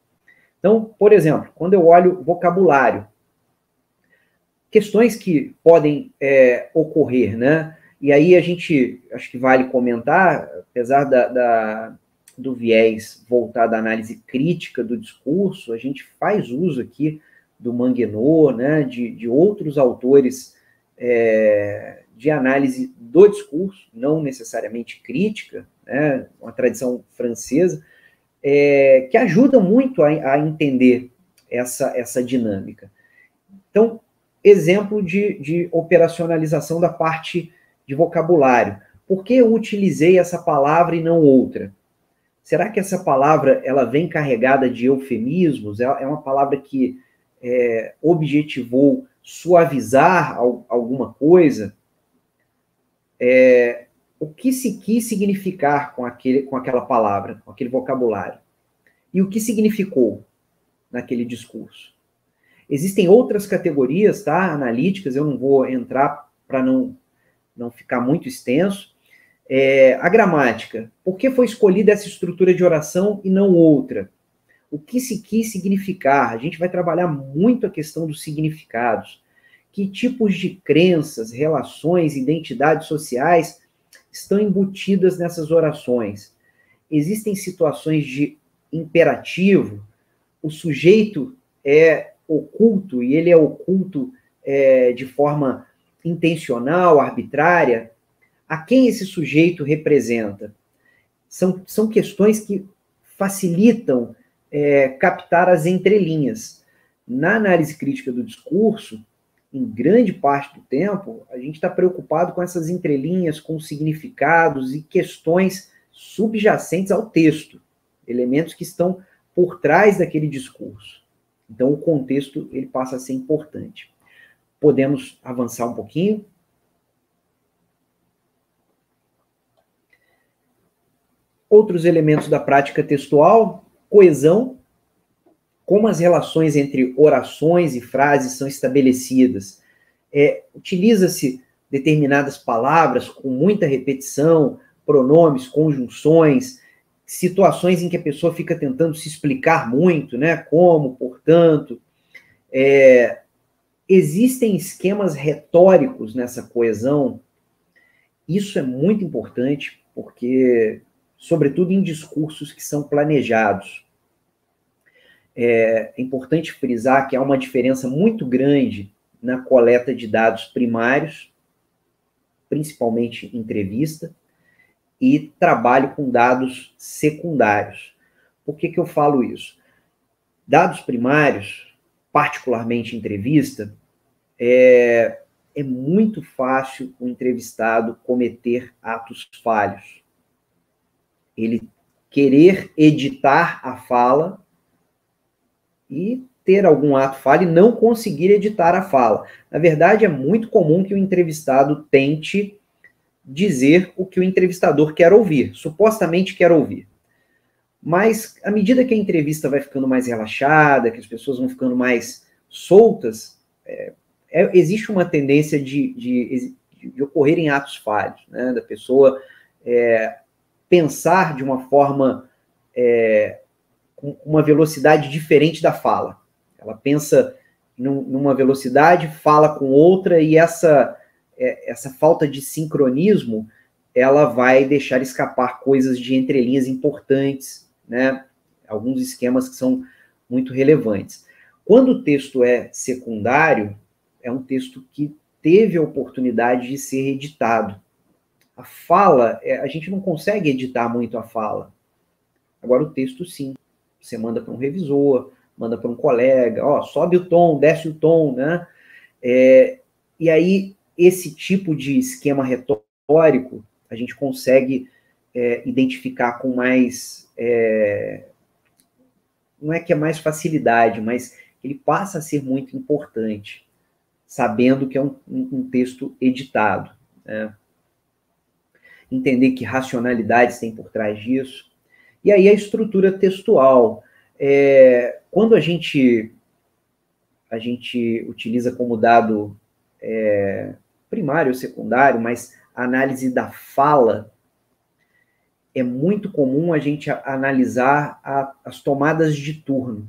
Então, por exemplo, quando eu olho vocabulário, questões que podem ocorrer, né? E aí a gente, acho que vale comentar, apesar do viés voltado à análise crítica do discurso, a gente faz uso aqui do Manguenot, né, de outros autores de análise do discurso, não necessariamente crítica, né, uma tradição francesa, que ajudam muito a entender essa dinâmica. Então, exemplo de operacionalização da parte de vocabulário. Por que eu utilizei essa palavra e não outra? Será que essa palavra ela vem carregada de eufemismos? É uma palavra que objetivou suavizar alguma coisa? O que se quis significar com aquela palavra, com aquele vocabulário? E o que significou naquele discurso? Existem outras categorias, tá, analíticas, eu não vou entrar para não ficar muito extenso. A gramática. Por que foi escolhida essa estrutura de oração e não outra? O que se quis significar? A gente vai trabalhar muito a questão dos significados. Que tipos de crenças, relações, identidades sociais estão embutidas nessas orações? Existem situações de imperativo, o sujeito é oculto, e ele é oculto de forma intencional, arbitrária, a quem esse sujeito representa? São questões que facilitam captar as entrelinhas. Na análise crítica do discurso, em grande parte do tempo, a gente está preocupado com essas entrelinhas, com significados e questões subjacentes ao texto, elementos que estão por trás daquele discurso. Então, o contexto ele passa a ser importante. Podemos avançar um pouquinho? Outros elementos da prática textual, coesão, como as relações entre orações e frases são estabelecidas. Utiliza-se determinadas palavras com muita repetição, pronomes, conjunções, situações em que a pessoa fica tentando se explicar muito, né? Como, portanto. Existem esquemas retóricos nessa coesão. Isso é muito importante, porque, sobretudo em discursos que são planejados, é importante frisar que há uma diferença muito grande na coleta de dados primários, principalmente entrevista, e trabalho com dados secundários. Por que eu falo isso? Dados primários, particularmente entrevista, é muito fácil o entrevistado cometer atos falhos. Ele querer editar a fala e ter algum ato falho e não conseguir editar a fala. Na verdade, é muito comum que o entrevistado tente dizer o que o entrevistador quer ouvir, supostamente quer ouvir. Mas, à medida que a entrevista vai ficando mais relaxada, que as pessoas vão ficando mais soltas, existe uma tendência de ocorrerem atos falhos, né? Da pessoa pensar de uma forma com uma velocidade diferente da fala. Ela pensa numa velocidade, fala com outra, e essa falta de sincronismo, ela vai deixar escapar coisas de entrelinhas importantes, né? Alguns esquemas que são muito relevantes. Quando o texto é secundário, é um texto que teve a oportunidade de ser editado. A fala, a gente não consegue editar muito a fala. Agora, o texto, sim. Você manda para um revisor, manda para um colega, sobe o tom, desce o tom, né? E aí, esse tipo de esquema retórico, a gente consegue identificar com mais... não é que é mais facilidade, mas ele passa a ser muito importante, sabendo que é um texto editado, né? Entender que racionalidades tem por trás disso. E aí a estrutura textual. Quando a gente utiliza como dado primário ou secundário, mas a análise da fala, é muito comum a gente analisar as tomadas de turno.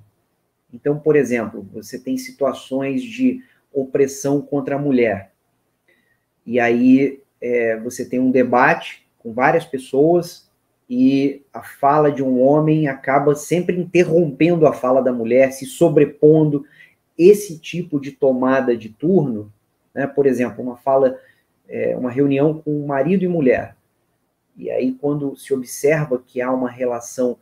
Então, por exemplo, você tem situações de opressão contra a mulher. E aí você tem um debate com várias pessoas e a fala de um homem acaba sempre interrompendo a fala da mulher, se sobrepondo. Esse tipo de tomada de turno, né? Por exemplo, uma reunião com marido e mulher. E aí, quando se observa que há uma relação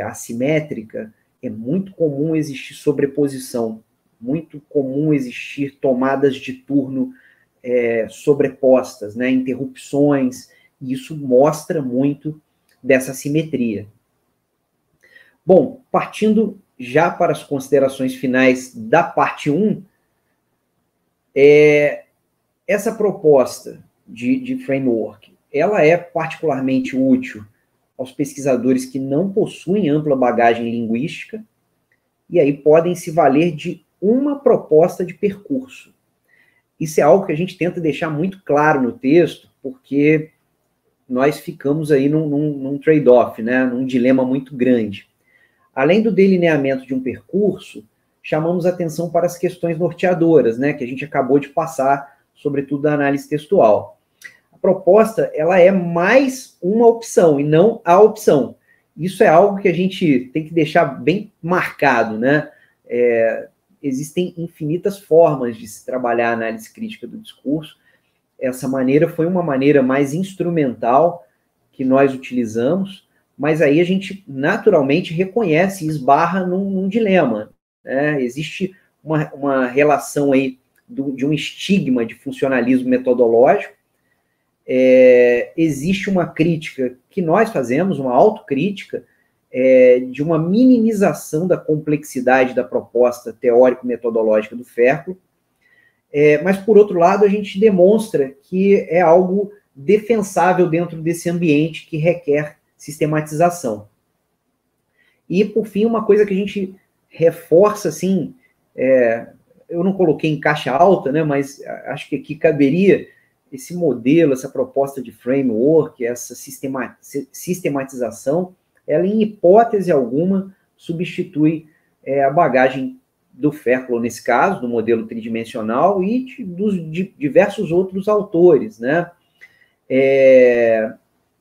assimétrica, é muito comum existir sobreposição, muito comum existir tomadas de turno sobrepostas, né? Interrupções, e isso mostra muito dessa assimetria. Bom, partindo já para as considerações finais da parte 1, essa proposta de framework, ela é particularmente útil aos pesquisadores que não possuem ampla bagagem linguística e aí podem se valer de uma proposta de percurso. Isso é algo que a gente tenta deixar muito claro no texto, porque nós ficamos aí num trade-off, né? Num dilema muito grande. Além do delineamento de um percurso, chamamos atenção para as questões norteadoras, né? Que a gente acabou de passar, sobretudo da análise textual. A proposta, ela é mais uma opção e não a opção. Isso é algo que a gente tem que deixar bem marcado, né? existem infinitas formas de se trabalhar a análise crítica do discurso. Essa maneira foi uma maneira mais instrumental que nós utilizamos, mas aí a gente naturalmente reconhece e esbarra num dilema, né? Existe uma relação aí de um estigma de funcionalismo metodológico. Existe uma crítica que nós fazemos, uma autocrítica, de uma minimização da complexidade da proposta teórico-metodológica do Ferklo, mas, por outro lado, a gente demonstra que é algo defensável dentro desse ambiente que requer sistematização. E, por fim, uma coisa que a gente reforça, assim, eu não coloquei em caixa alta, né, mas acho que aqui caberia esse modelo, essa proposta de framework, essa sistematização, ela, em hipótese alguma, substitui a bagagem do Ferklo, nesse caso, do modelo tridimensional, e de diversos outros autores, né?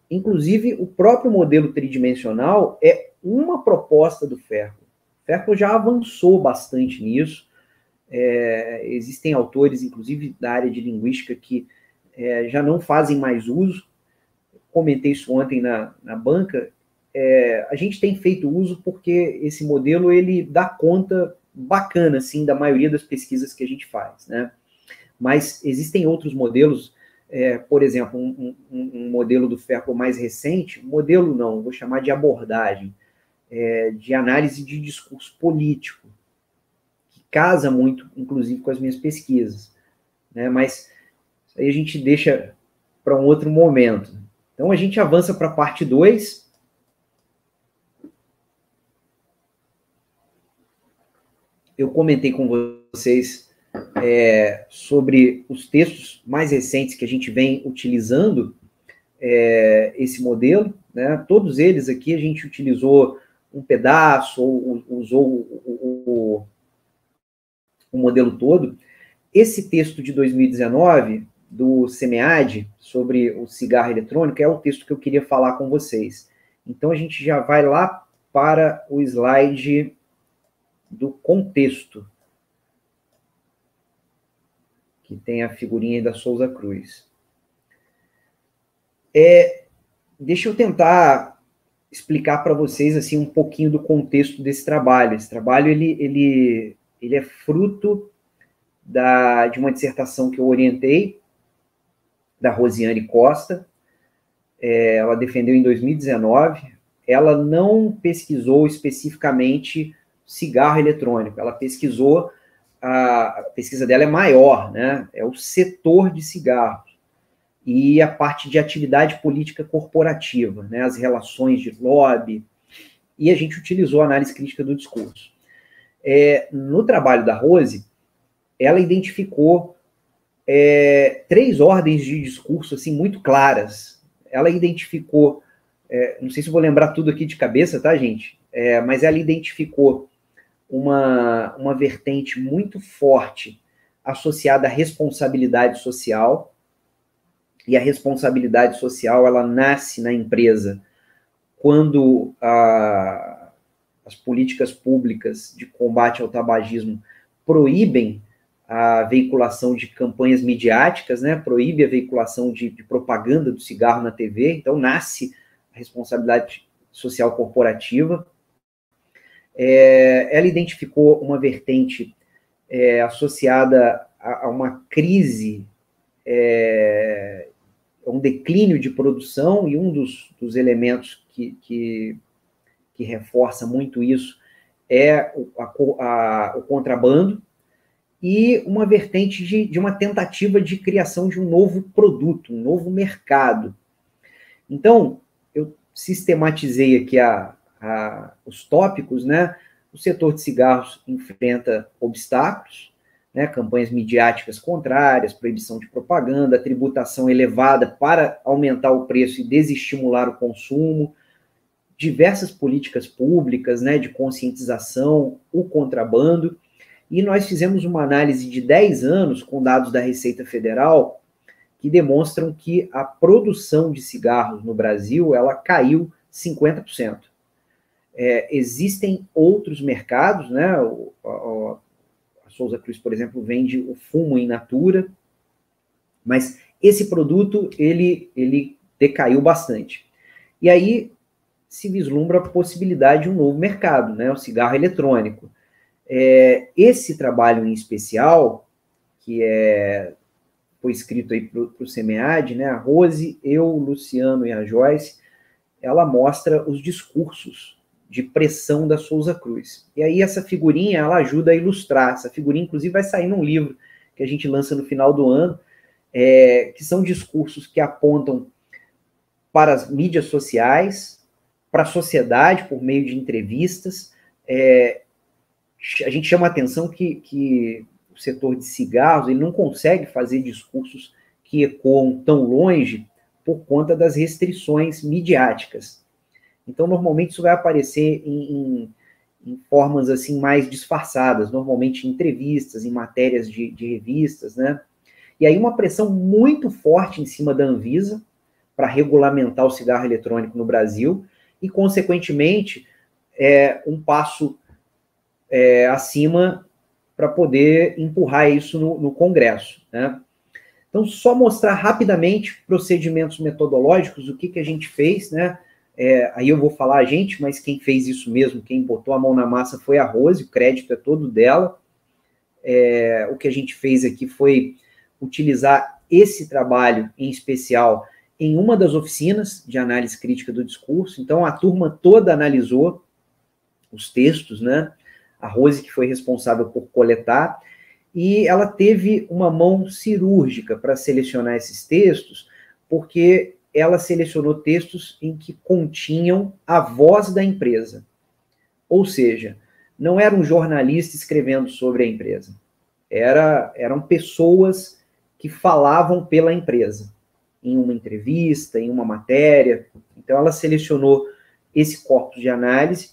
Inclusive, o próprio modelo tridimensional é uma proposta do Ferklo. O Ferklo já avançou bastante nisso. Existem autores, inclusive da área de linguística, que já não fazem mais uso. Comentei isso ontem na banca. A gente tem feito uso porque esse modelo ele dá conta bacana, assim, da maioria das pesquisas que a gente faz, né? Mas existem outros modelos, por exemplo, um modelo do Ferklo mais recente, modelo não, vou chamar de abordagem, de análise de discurso político, que casa muito, inclusive, com as minhas pesquisas, né? Mas isso aí a gente deixa para um outro momento. Então, a gente avança para a parte 2. Eu comentei com vocês sobre os textos mais recentes que a gente vem utilizando esse modelo, né? Todos eles aqui a gente utilizou um pedaço, ou usou o modelo todo. Esse texto de 2019, do SEMEAD, sobre o cigarro eletrônico, é o texto que eu queria falar com vocês. Então, a gente já vai lá para o slide do contexto, que tem a figurinha da Souza Cruz. Deixa eu tentar explicar para vocês assim, um pouquinho do contexto desse trabalho. Esse trabalho ele é fruto de uma dissertação que eu orientei, da Rosiane Costa. Ela defendeu em 2019. Ela não pesquisou especificamente cigarro eletrônico. Ela pesquisou, a pesquisa dela é maior, né? É o setor de cigarros e a parte de atividade política corporativa, né? As relações de lobby, e a gente utilizou a análise crítica do discurso. No trabalho da Rose, ela identificou 3 ordens de discurso assim, muito claras. Ela identificou, não sei se eu vou lembrar tudo aqui de cabeça, tá, gente? Mas ela identificou uma vertente muito forte associada à responsabilidade social, e a responsabilidade social ela nasce na empresa quando as políticas públicas de combate ao tabagismo proíbem a veiculação de campanhas midiáticas, né? Proíbe a veiculação de propaganda do cigarro na TV, então nasce a responsabilidade social corporativa. Ela identificou uma vertente associada a uma crise, um declínio de produção, e um dos elementos que reforça muito isso é o contrabando, e uma vertente de uma tentativa de criação de um novo produto, um novo mercado. Então, eu sistematizei aqui os tópicos, né? O setor de cigarros enfrenta obstáculos, né? Campanhas midiáticas contrárias, proibição de propaganda, tributação elevada para aumentar o preço e desestimular o consumo, diversas políticas públicas, né, de conscientização, o contrabando, e nós fizemos uma análise de 10 anos com dados da Receita Federal que demonstram que a produção de cigarros no Brasil ela caiu 50%. Existem outros mercados, né? Souza Cruz, por exemplo, vende o fumo in natura, mas esse produto, ele decaiu bastante. E aí se vislumbra a possibilidade de um novo mercado, né, o cigarro eletrônico. Esse trabalho em especial, que foi escrito aí para o SEMEAD, né, a Rose, eu, o Luciano e a Joyce, ela mostra os discursos de pressão da Souza Cruz. E aí essa figurinha, ela ajuda a ilustrar. Essa figurinha, inclusive, vai sair num livro que a gente lança no final do ano, que são discursos que apontam para as mídias sociais, para a sociedade, por meio de entrevistas. A gente chama a atenção que o setor de cigarros ele não consegue fazer discursos que ecoam tão longe por conta das restrições midiáticas. Então, normalmente, isso vai aparecer em formas assim mais disfarçadas, normalmente em entrevistas, em matérias de revistas, né? E aí uma pressão muito forte em cima da Anvisa para regulamentar o cigarro eletrônico no Brasil e, consequentemente, um passo acima para poder empurrar isso no Congresso, né? Então, só mostrar rapidamente procedimentos metodológicos, o que a gente fez, né? Aí eu vou falar a gente, mas quem fez isso mesmo, quem botou a mão na massa foi a Rose, o crédito é todo dela. O que a gente fez aqui foi utilizar esse trabalho em especial em uma das oficinas de análise crítica do discurso. Então, a turma toda analisou os textos, né? A Rose, que foi responsável por coletar, e ela teve uma mão cirúrgica para selecionar esses textos, porque ela selecionou textos em que continham a voz da empresa. Ou seja, não era um jornalista escrevendo sobre a empresa. Eram pessoas que falavam pela empresa, em uma entrevista, em uma matéria. Então, ela selecionou esse corpus de análise.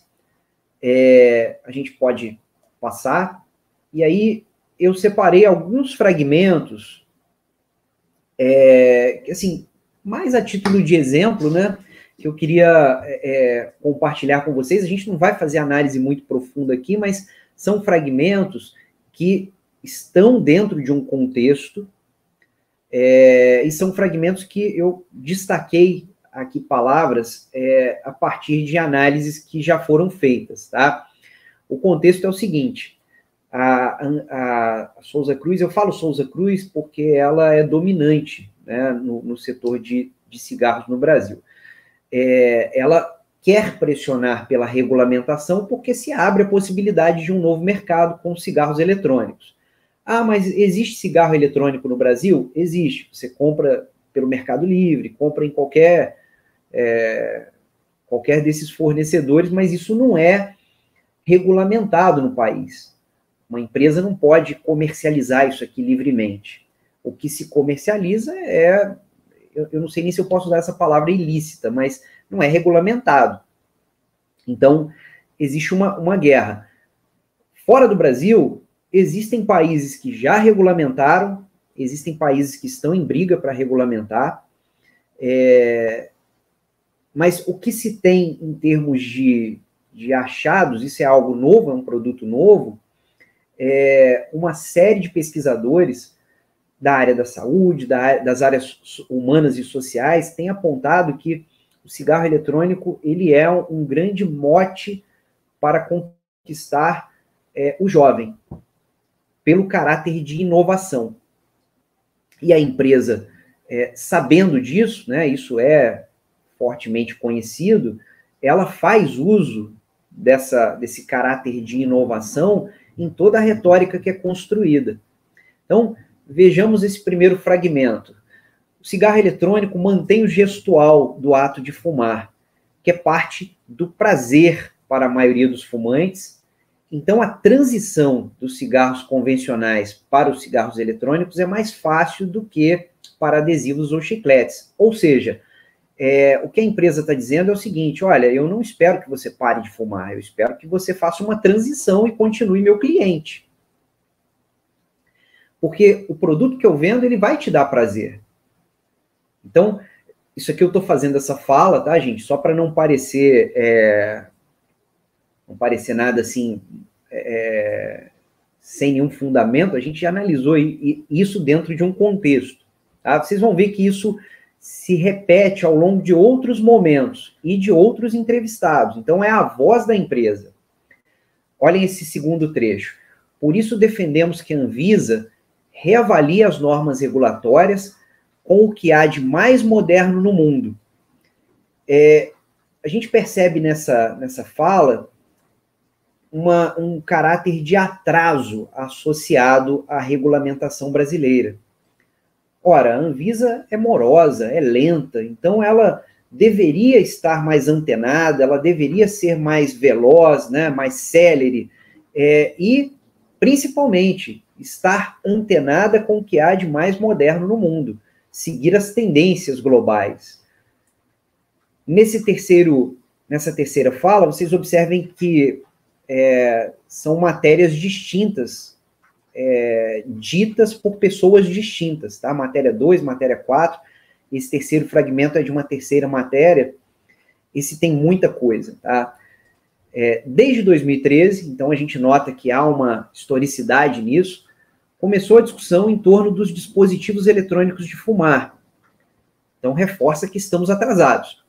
A gente pode passar. E aí, eu separei alguns fragmentos, assim, mais a título de exemplo, né, que eu queria compartilhar com vocês. A gente não vai fazer análise muito profunda aqui, mas são fragmentos que estão dentro de um contexto, e são fragmentos que eu destaquei aqui palavras a partir de análises que já foram feitas, tá? O contexto é o seguinte: a Souza Cruz, eu falo Souza Cruz porque ela é dominante, né, no setor de cigarros no Brasil. Ela quer pressionar pela regulamentação porque se abre a possibilidade de um novo mercado com cigarros eletrônicos. Ah, mas existe cigarro eletrônico no Brasil? Existe. Você compra pelo Mercado Livre, compra em qualquer desses fornecedores, mas isso não é regulamentado no país. Uma empresa não pode comercializar isso aqui livremente. O que se comercializa eu não sei nem se eu posso usar essa palavra ilícita, mas não é regulamentado. Então, existe uma guerra. Fora do Brasil, existem países que já regulamentaram, existem países que estão em briga para regulamentar, mas o que se tem em termos de achados, isso é algo novo, é um produto novo, uma série de pesquisadores da área da saúde, das áreas humanas e sociais, têm apontado que o cigarro eletrônico ele é um grande mote para conquistar o jovem, pelo caráter de inovação. E a empresa, sabendo disso, né, isso é fortemente conhecido, ela faz uso desse caráter de inovação em toda a retórica que é construída. Então, vejamos esse primeiro fragmento. O cigarro eletrônico mantém o gestual do ato de fumar, que é parte do prazer para a maioria dos fumantes. Então, a transição dos cigarros convencionais para os cigarros eletrônicos é mais fácil do que para adesivos ou chicletes. Ou seja, o que a empresa está dizendo é o seguinte: olha, eu não espero que você pare de fumar, eu espero que você faça uma transição e continue meu cliente. Porque o produto que eu vendo, ele vai te dar prazer. Então, isso aqui eu estou fazendo essa fala, tá, gente? Só para não parecer nada assim sem nenhum fundamento, a gente analisou isso dentro de um contexto. Tá? Vocês vão ver que isso se repete ao longo de outros momentos e de outros entrevistados. Então, é a voz da empresa. Olhem esse segundo trecho. Por isso, defendemos que a Anvisa reavalie as normas regulatórias com o que há de mais moderno no mundo. A gente percebe nessa fala um caráter de atraso associado à regulamentação brasileira. Ora, a Anvisa é morosa, é lenta, então ela deveria estar mais antenada, ela deveria ser mais veloz, né, mais célere, e, principalmente, estar antenada com o que há de mais moderno no mundo, seguir as tendências globais. Nessa terceira fala, vocês observem que são matérias distintas, ditas por pessoas distintas, tá? Matéria 2, matéria 4, esse terceiro fragmento é de uma terceira matéria, esse tem muita coisa, tá? Desde 2013, então a gente nota que há uma historicidade nisso, começou a discussão em torno dos dispositivos eletrônicos de fumar. Então reforça que estamos atrasados,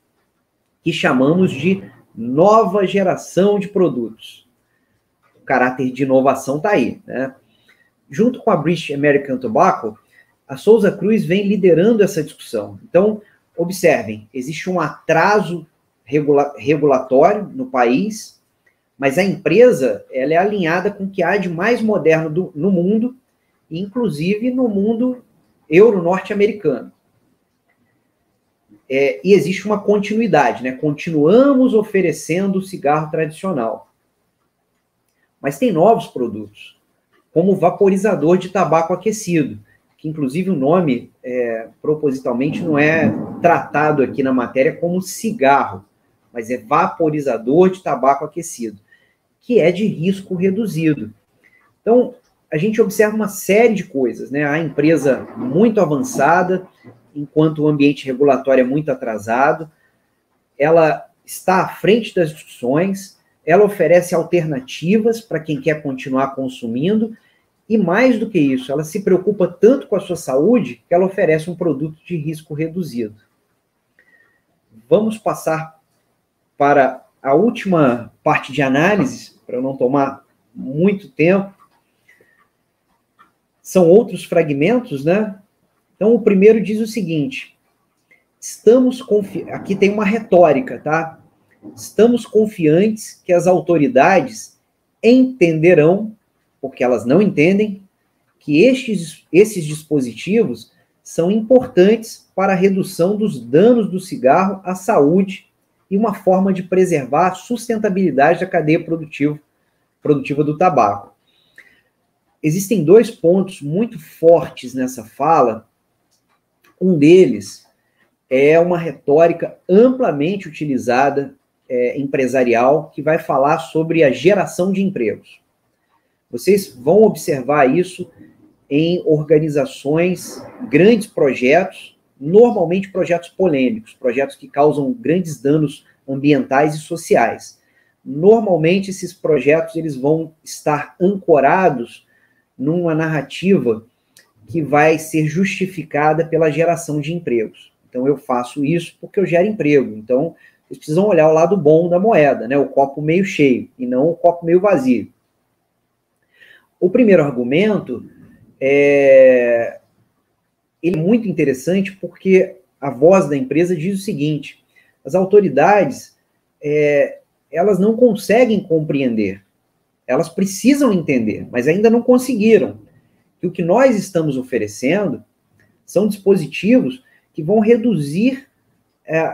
que chamamos de nova geração de produtos. O caráter de inovação está aí, né? Junto com a British American Tobacco, a Souza Cruz vem liderando essa discussão. Então, observem, existe um atraso regulatório no país, mas a empresa ela é alinhada com o que há de mais moderno no mundo, inclusive no mundo euro-norte-americano. E existe uma continuidade, né? Continuamos oferecendo o cigarro tradicional. Mas tem novos produtos, como o vaporizador de tabaco aquecido, que inclusive o nome, propositalmente, não é tratado aqui na matéria como cigarro, mas é vaporizador de tabaco aquecido, que é de risco reduzido. Então, a gente observa uma série de coisas, né? A empresa muito avançada, enquanto o ambiente regulatório é muito atrasado, ela está à frente das discussões, ela oferece alternativas para quem quer continuar consumindo, e mais do que isso, ela se preocupa tanto com a sua saúde que ela oferece um produto de risco reduzido. Vamos passar para a última parte de análise, para eu não tomar muito tempo. São outros fragmentos, né? Então, o primeiro diz o seguinte: aqui tem uma retórica, tá? Estamos confiantes que as autoridades entenderão, porque elas não entendem, que esses dispositivos são importantes para a redução dos danos do cigarro à saúde e uma forma de preservar a sustentabilidade da cadeia produtiva do tabaco. Existem dois pontos muito fortes nessa fala. Um deles é uma retórica amplamente utilizada, empresarial, que vai falar sobre a geração de empregos. Vocês vão observar isso em organizações, grandes projetos, normalmente projetos polêmicos, projetos que causam grandes danos ambientais e sociais. Normalmente esses projetos eles vão estar ancorados numa narrativa que vai ser justificada pela geração de empregos. Então, eu faço isso porque eu gero emprego. Então, vocês precisam olhar o lado bom da moeda, né? O copo meio cheio, e não o copo meio vazio. O primeiro argumento ele é muito interessante porque a voz da empresa diz o seguinte: as autoridades, elas não conseguem compreender, elas precisam entender, mas ainda não conseguiram. E o que nós estamos oferecendo são dispositivos que vão reduzir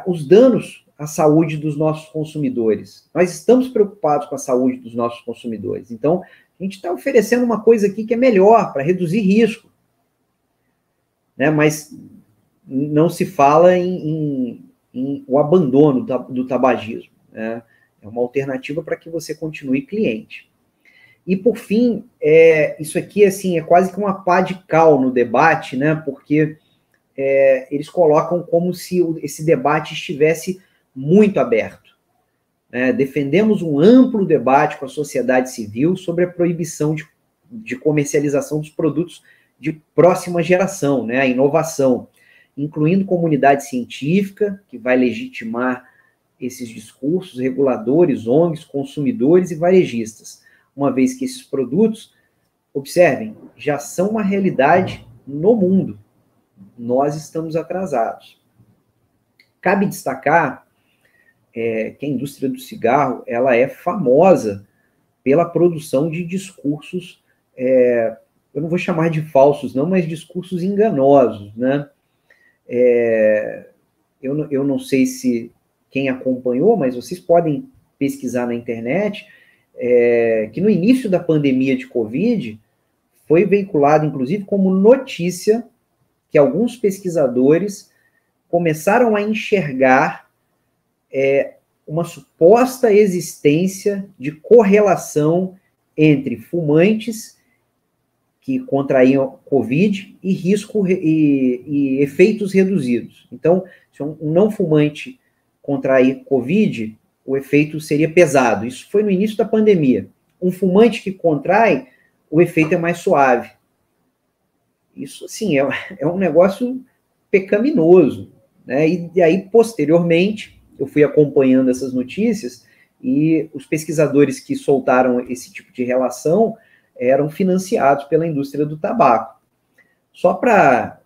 os danos à saúde dos nossos consumidores. Nós estamos preocupados com a saúde dos nossos consumidores. Então, a gente está oferecendo uma coisa aqui que é melhor para reduzir risco, né? Mas não se fala em o abandono do tabagismo, né? É uma alternativa para que você continue cliente. E, por fim, isso aqui assim, é quase que uma pá de cal no debate, né? Porque eles colocam como se esse debate estivesse muito aberto. Defendemos um amplo debate com a sociedade civil sobre a proibição de comercialização dos produtos de próxima geração, né, a inovação, incluindo comunidade científica, que vai legitimar esses discursos, reguladores, ONGs, consumidores e varejistas, uma vez que esses produtos, observem, já são uma realidade no mundo. Nós estamos atrasados. Cabe destacar que a indústria do cigarro, ela é famosa pela produção de discursos, eu não vou chamar de falsos, não, mas discursos enganosos, né? Eu não sei se quem acompanhou, mas vocês podem pesquisar na internet, que no início da pandemia de Covid, foi veiculado, inclusive, como notícia, que alguns pesquisadores começaram a enxergar uma suposta existência de correlação entre fumantes que contraíam Covid e risco e efeitos reduzidos. Então, se um não fumante contrair Covid, o efeito seria pesado. Isso foi no início da pandemia. Um fumante que contrai, o efeito é mais suave. Isso, assim, é um negócio pecaminoso, né? E aí, posteriormente, eu fui acompanhando essas notícias e os pesquisadores que soltaram esse tipo de relação eram financiados pela indústria do tabaco. Só para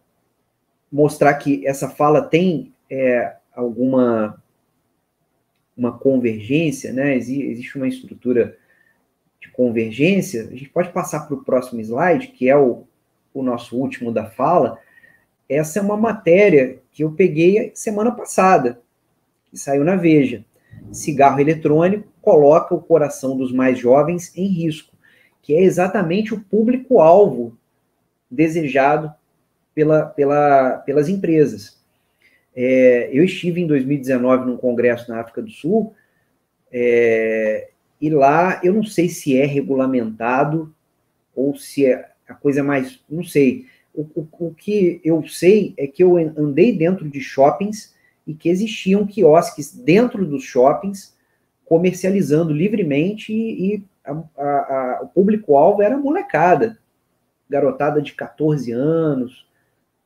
mostrar que essa fala tem alguma uma convergência, né? Existe uma estrutura de convergência. A gente pode passar para o próximo slide, que é o nosso último da fala. Essa é uma matéria que eu peguei semana passada, que saiu na Veja. Cigarro eletrônico coloca o coração dos mais jovens em risco, que é exatamente o público-alvo desejado pelas empresas. Eu estive em 2019 num congresso na África do Sul, e lá eu não sei se é regulamentado ou se é a coisa mais... não sei. O que eu sei é que eu andei dentro de shoppings e que existiam quiosques dentro dos shoppings comercializando livremente e o público-alvo era molecada, garotada de 14 anos,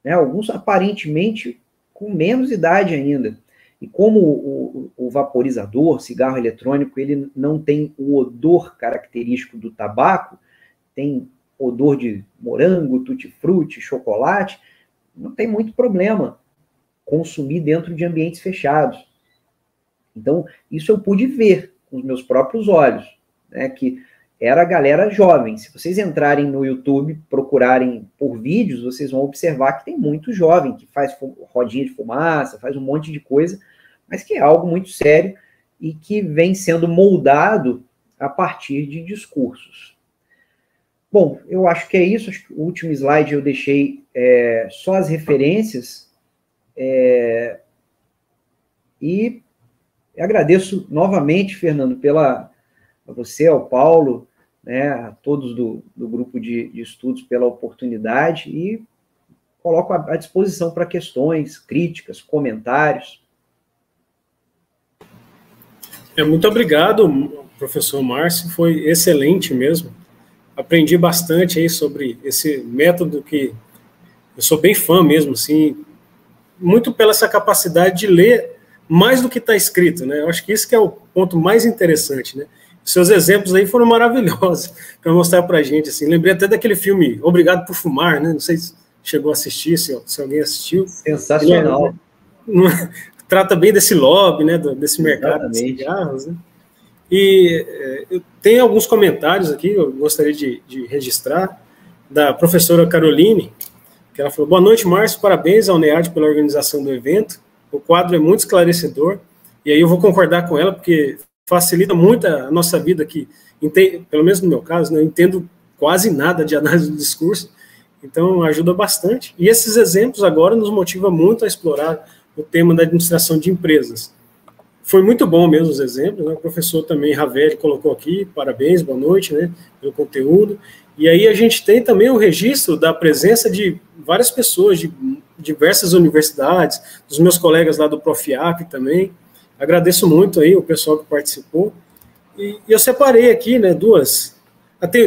né, alguns aparentemente com menos idade ainda. E como o vaporizador, cigarro eletrônico, ele não tem o odor característico do tabaco, tem odor de morango, tutti-frutti, chocolate, não tem muito problema consumir dentro de ambientes fechados. Então, isso eu pude ver com os meus próprios olhos, né, que era a galera jovem. Se vocês entrarem no YouTube, procurarem por vídeos, vocês vão observar que tem muito jovem que faz rodinha de fumaça, faz um monte de coisa, mas que é algo muito sério e que vem sendo moldado a partir de discursos. Bom, eu acho que é isso. Acho que o último slide eu deixei só as referências, e agradeço novamente, Fernando, a você, ao Paulo, né, a todos do grupo de estudos pela oportunidade, e coloco à disposição para questões, críticas, comentários. Muito obrigado, professor Márcio, foi excelente mesmo. Aprendi bastante aí sobre esse método que eu sou bem fã mesmo, assim, muito pela essa capacidade de ler mais do que está escrito, né? Eu acho que isso que é o ponto mais interessante, né? Os seus exemplos aí foram maravilhosos para mostrar para a gente, assim. Lembrei até daquele filme Obrigado por Fumar, né? Não sei se chegou a assistir, se alguém assistiu. Sensacional. Trata bem desse lobby, né? Desse mercado de cigarros, né? E eu tenho alguns comentários aqui, eu gostaria de registrar, da professora Caroline, que ela falou: boa noite, Márcio, parabéns ao NEAD pela organização do evento, o quadro é muito esclarecedor, e aí eu vou concordar com ela, porque facilita muito a nossa vida aqui, pelo menos no meu caso, né, eu entendo quase nada de análise do discurso, então ajuda bastante, e esses exemplos agora nos motivam muito a explorar o tema da administração de empresas. Foi muito bom mesmo os exemplos, né? O professor também, Ravelli, colocou aqui, parabéns, boa noite, né, pelo conteúdo. E aí a gente tem também o registro da presença de várias pessoas de diversas universidades, dos meus colegas lá do Profiap também. Agradeço muito aí o pessoal que participou. E eu separei aqui, né, duas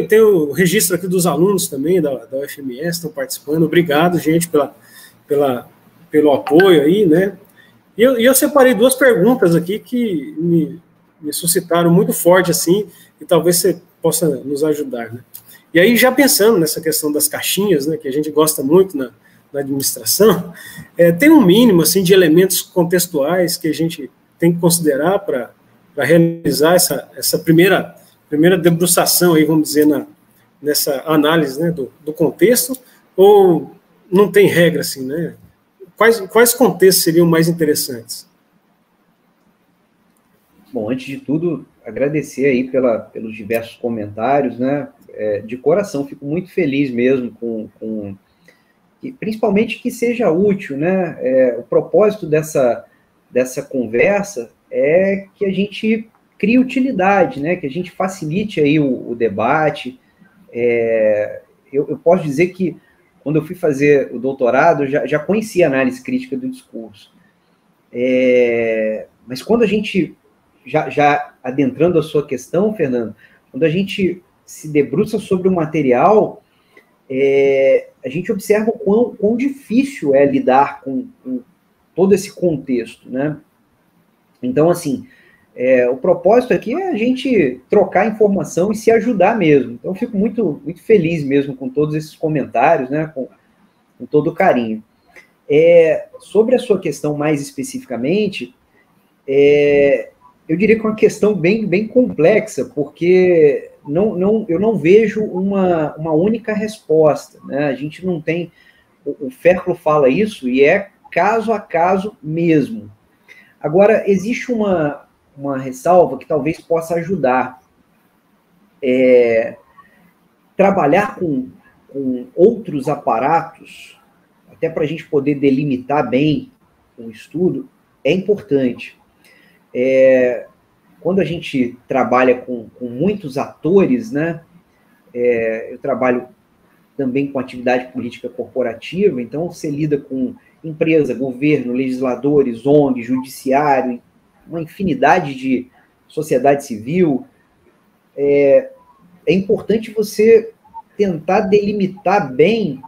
Tem o registro aqui dos alunos também da UFMS, estão participando. Obrigado, gente, pelo apoio aí, né? E eu separei 2 perguntas aqui que me suscitaram muito forte, assim, e talvez você possa nos ajudar, né? E aí, já pensando nessa questão das caixinhas, né, que a gente gosta muito na administração, tem um mínimo, assim, de elementos contextuais que a gente tem que considerar para realizar essa primeira debruçação, aí, vamos dizer, nessa análise, né, do contexto, ou não tem regra, assim, né? Quais contextos seriam mais interessantes? Bom, antes de tudo, agradecer aí pelos diversos comentários, né? De coração, fico muito feliz mesmo principalmente que seja útil, né? O propósito dessa conversa é que a gente crie utilidade, né? Que a gente facilite aí o debate. Eu posso dizer que quando eu fui fazer o doutorado, eu já conhecia a análise crítica do discurso. Mas quando a gente, já adentrando a sua questão, Fernando, quando a gente se debruça sobre o material, a gente observa o quão difícil é lidar com todo esse contexto, né? Então, assim, o propósito aqui é a gente trocar informação e se ajudar mesmo. Então, eu fico muito, muito feliz mesmo com todos esses comentários, né? Com todo o carinho. Sobre a sua questão mais especificamente, eu diria que é uma questão bem complexa, porque eu não vejo uma única resposta, né? A gente não tem... O Ferklo fala isso e é caso a caso mesmo. Agora, existe uma ressalva que talvez possa ajudar. Trabalhar com outros aparatos, até para a gente poder delimitar bem o estudo, é importante. Quando a gente trabalha com muitos atores, né? Eu trabalho também com atividade política corporativa, então você lida com empresa, governo, legisladores, ONG, judiciário, uma infinidade de sociedade civil. É importante você tentar delimitar bem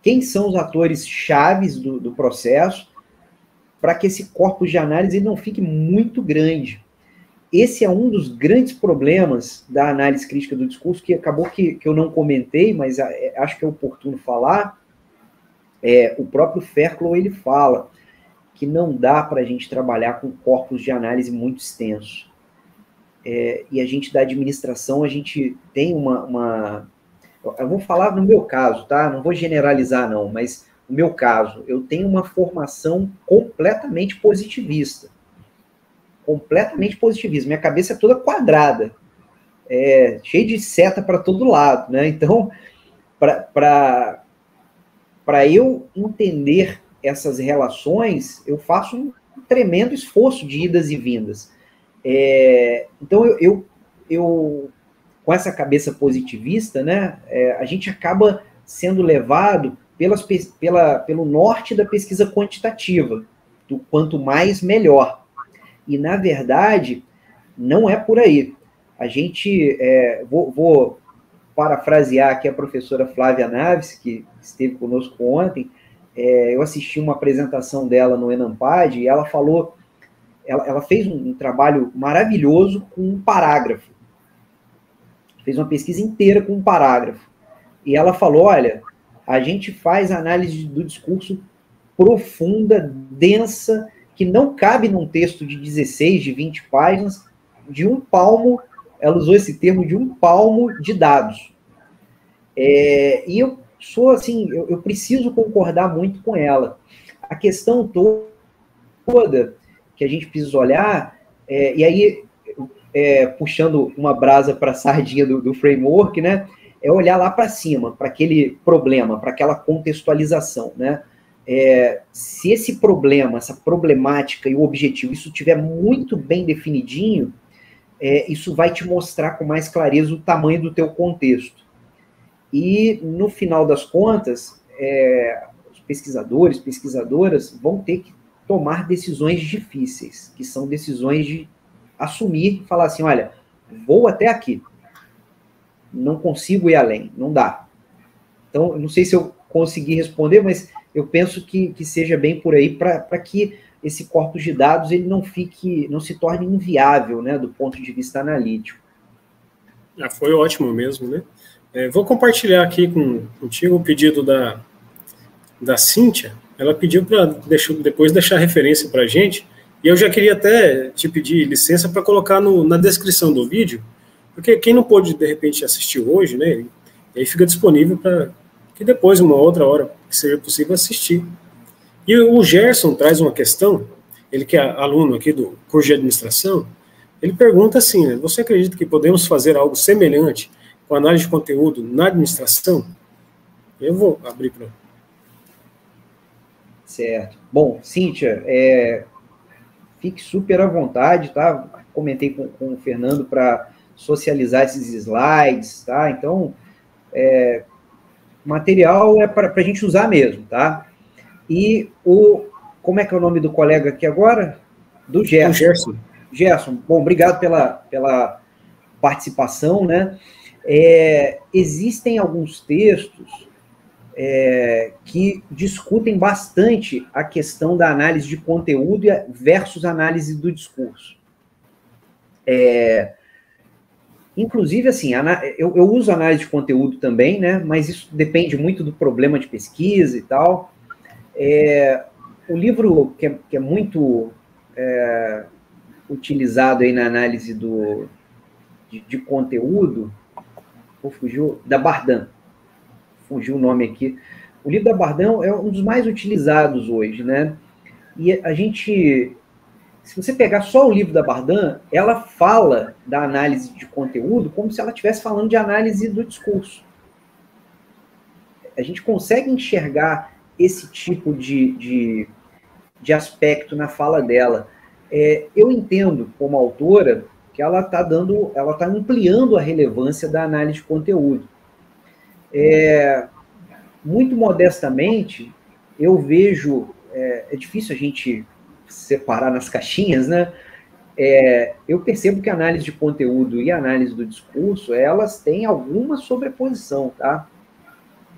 quem são os atores chaves do processo, para que esse corpus de análise não fique muito grande. Esse é um dos grandes problemas da análise crítica do discurso, que acabou que eu não comentei, mas acho que é oportuno falar. O próprio Ferklo, ele fala que não dá para a gente trabalhar com corpus de análise muito extenso. E a gente, da administração, a gente tem eu vou falar no meu caso, tá? Não vou generalizar, não, mas no meu caso, eu tenho uma formação completamente positivista. Completamente positivista. Minha cabeça é toda quadrada, cheia de seta para todo lado, né? Então, para eu entender essas relações, eu faço um tremendo esforço de idas e vindas. Então, eu com essa cabeça positivista, né, a gente acaba sendo levado pelo norte da pesquisa quantitativa, do quanto mais, melhor. E, na verdade, não é por aí. A gente, vou parafrasear aqui a professora Flávia Naves, que esteve conosco ontem. Eu assisti uma apresentação dela no Enampad, e ela falou, ela fez um trabalho maravilhoso com um parágrafo. Fez uma pesquisa inteira com um parágrafo. E ela falou, olha, a gente faz análise do discurso profunda, densa, que não cabe num texto de 16, de 20 páginas, de um palmo, ela usou esse termo, de um palmo de dados. E eu sou assim, eu preciso concordar muito com ela. A questão toda que a gente precisa olhar, e aí, puxando uma brasa para a sardinha do framework, né, é olhar lá para cima, para aquele problema, para aquela contextualização, né? Se esse problema, essa problemática e o objetivo, isso estiver muito bem definidinho, isso vai te mostrar com mais clareza o tamanho do teu contexto. E, no final das contas, os pesquisadores, pesquisadoras vão ter que tomar decisões difíceis, que são decisões de assumir, falar assim, olha, vou até aqui. não consigo ir além, não dá. Então, eu não sei se eu consegui responder, mas eu penso que seja bem por aí, para que esse corpus de dados ele não se torne inviável, né, do ponto de vista analítico. Foi ótimo mesmo, né? Vou compartilhar aqui contigo o pedido da Cíntia. Ela pediu para depois deixar referência para a gente, e eu já queria até te pedir licença para colocar na descrição do vídeo, porque quem não pôde, de repente, assistir hoje, né, aí fica disponível para que depois, uma outra hora, que seja possível assistir. E o Gerson traz uma questão, ele que é aluno aqui do curso de administração, ele pergunta assim, né, você acredita que podemos fazer algo semelhante com análise de conteúdo na administração? Eu vou abrir para... Certo. Bom, Cíntia, fique super à vontade, tá? Comentei com o Fernando para socializar esses slides, tá? Então, material é para a gente usar mesmo, tá? E como é que é o nome do colega aqui agora? Do Gerson. Gerson. Gerson, bom, obrigado pela participação, né? Existem alguns textos que discutem bastante a questão da análise de conteúdo versus análise do discurso. Inclusive, assim, eu uso análise de conteúdo também, né? Mas isso depende muito do problema de pesquisa e tal. O livro que é muito utilizado aí na análise de conteúdo, fugiu, da Bardin, fugiu o nome aqui. O livro da Bardin é um dos mais utilizados hoje, né? E a gente, se você pegar só o livro da Bardin, ela fala da análise de conteúdo como se ela estivesse falando de análise do discurso. A gente consegue enxergar esse tipo de aspecto na fala dela. Eu entendo, como autora, que ela está ampliando a relevância da análise de conteúdo. Muito modestamente, eu vejo, é difícil a gente separar nas caixinhas, né? Eu percebo que a análise de conteúdo e a análise do discurso, elas têm alguma sobreposição, tá?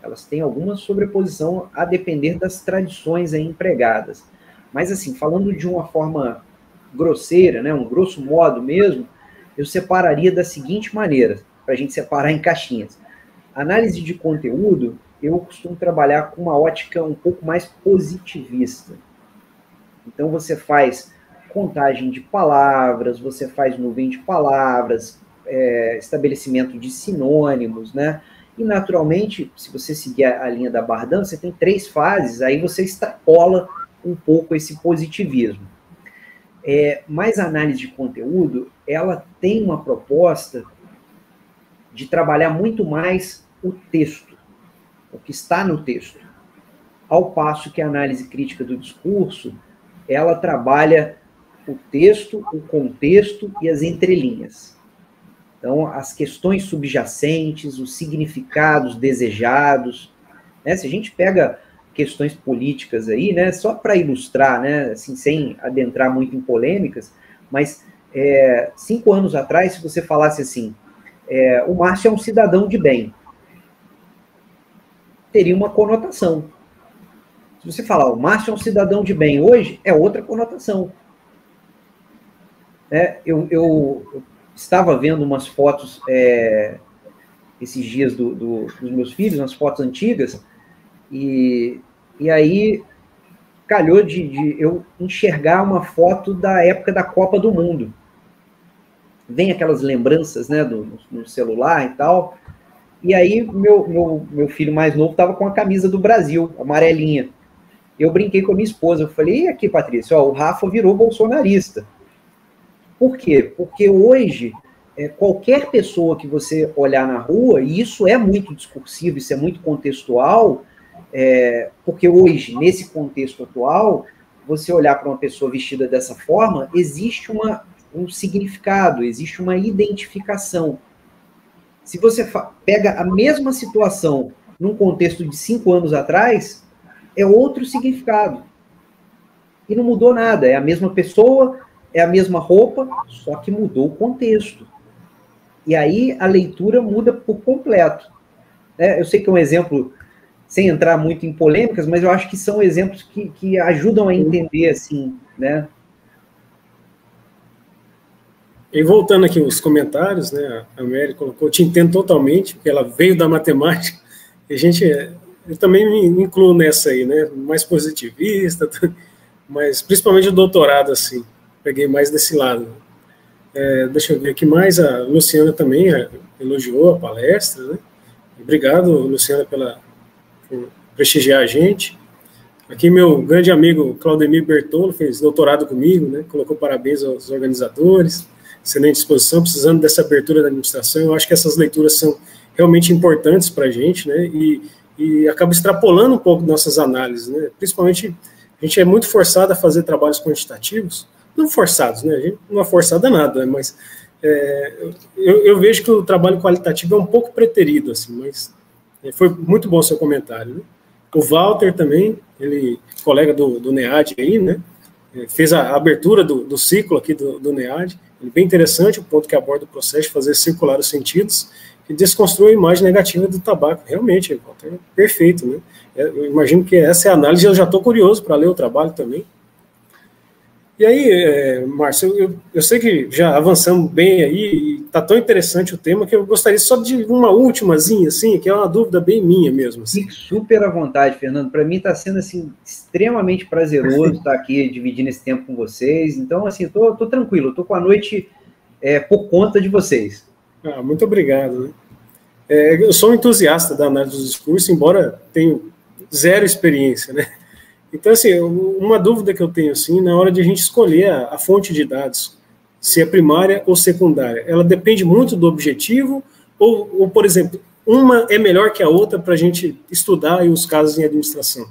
Elas têm alguma sobreposição a depender das tradições aí empregadas. Mas, assim, falando de uma forma grosseira, né, um grosso modo mesmo, eu separaria da seguinte maneira, para a gente separar em caixinhas. Análise de conteúdo, eu costumo trabalhar com uma ótica um pouco mais positivista. Então, você faz contagem de palavras, você faz nuvem de palavras, estabelecimento de sinônimos, né? E, naturalmente, se você seguir a linha da Bardin, você tem 3 fases, aí você extrapola um pouco esse positivismo. Mas a análise de conteúdo, ela tem uma proposta de trabalhar muito mais o texto, o que está no texto. Ao passo que a análise crítica do discurso, ela trabalha o texto, o contexto e as entrelinhas. Então, as questões subjacentes, os significados desejados, né? Se a gente pega questões políticas aí, né, só para ilustrar, né, assim, sem adentrar muito em polêmicas, mas 5 anos atrás, se você falasse assim, o Márcio é um cidadão de bem, teria uma conotação. Se você falar, o Márcio é um cidadão de bem hoje, é outra conotação. Eu estava vendo umas fotos esses dias dos meus filhos, umas fotos antigas, e aí calhou de eu enxergar uma foto da época da Copa do Mundo. Vem aquelas lembranças, né, no celular e tal, e aí meu filho mais novo estava com a camisa do Brasil, amarelinha. Eu brinquei com a minha esposa, eu falei, e aqui, Patrícia, o Rafa virou bolsonarista. Por quê? Porque hoje, qualquer pessoa que você olhar na rua, e isso é muito discursivo, isso é muito contextual, porque hoje, nesse contexto atual, você olhar para uma pessoa vestida dessa forma, existe um significado, existe uma identificação. Se você pega a mesma situação num contexto de 5 anos atrás, é outro significado. E não mudou nada, é a mesma pessoa, é a mesma roupa, só que mudou o contexto. E aí a leitura muda por completo. Eu sei que é um exemplo, sem entrar muito em polêmicas, mas eu acho que são exemplos que ajudam a entender, assim, né? E voltando aqui os comentários, né, a Mary colocou, te entendo totalmente, porque ela veio da matemática, e eu também me incluo nessa aí, né, mais positivista, mas principalmente o doutorado, assim, peguei mais desse lado. Deixa eu ver aqui mais, a Luciana também elogiou a palestra, né, obrigado, Luciana, por prestigiar a gente. Aqui meu grande amigo Claudemir Bertolo fez doutorado comigo, né, colocou parabéns aos organizadores, excelente exposição, precisando dessa abertura da administração. Eu acho que essas leituras são realmente importantes para a gente, né, e acaba extrapolando um pouco nossas análises, né, principalmente a gente é muito forçado a fazer trabalhos quantitativos, não forçados, né, a gente não é forçado a nada, né, mas eu vejo que o trabalho qualitativo é um pouco preterido, assim, mas foi muito bom o seu comentário, né. O Walter também, ele colega do NEAD aí, né, fez a abertura do ciclo aqui do NEAD, bem interessante o ponto que aborda o processo de fazer circular os sentidos e desconstrui a imagem negativa do tabaco. Realmente, Walter, é perfeito, né? Eu imagino que essa é a análise, eu já estou curioso para ler o trabalho também. E aí, Márcio, eu sei que já avançamos bem aí, e está tão interessante o tema que eu gostaria só de uma últimazinha, assim, que é uma dúvida bem minha mesmo. Assim. Fique super à vontade, Fernando. Para mim está sendo assim, extremamente prazeroso estar aqui dividindo esse tempo com vocês. Então, assim, estou tranquilo, estou com a noite por conta de vocês. Muito obrigado. Né? Eu sou um entusiasta da análise do discurso, embora tenha zero experiência, né? Então, assim, uma dúvida que eu tenho, assim, na hora de a gente escolher a fonte de dados, se é primária ou secundária, ela depende muito do objetivo ou, por exemplo, uma é melhor que a outra para a gente estudar aí os casos em administração?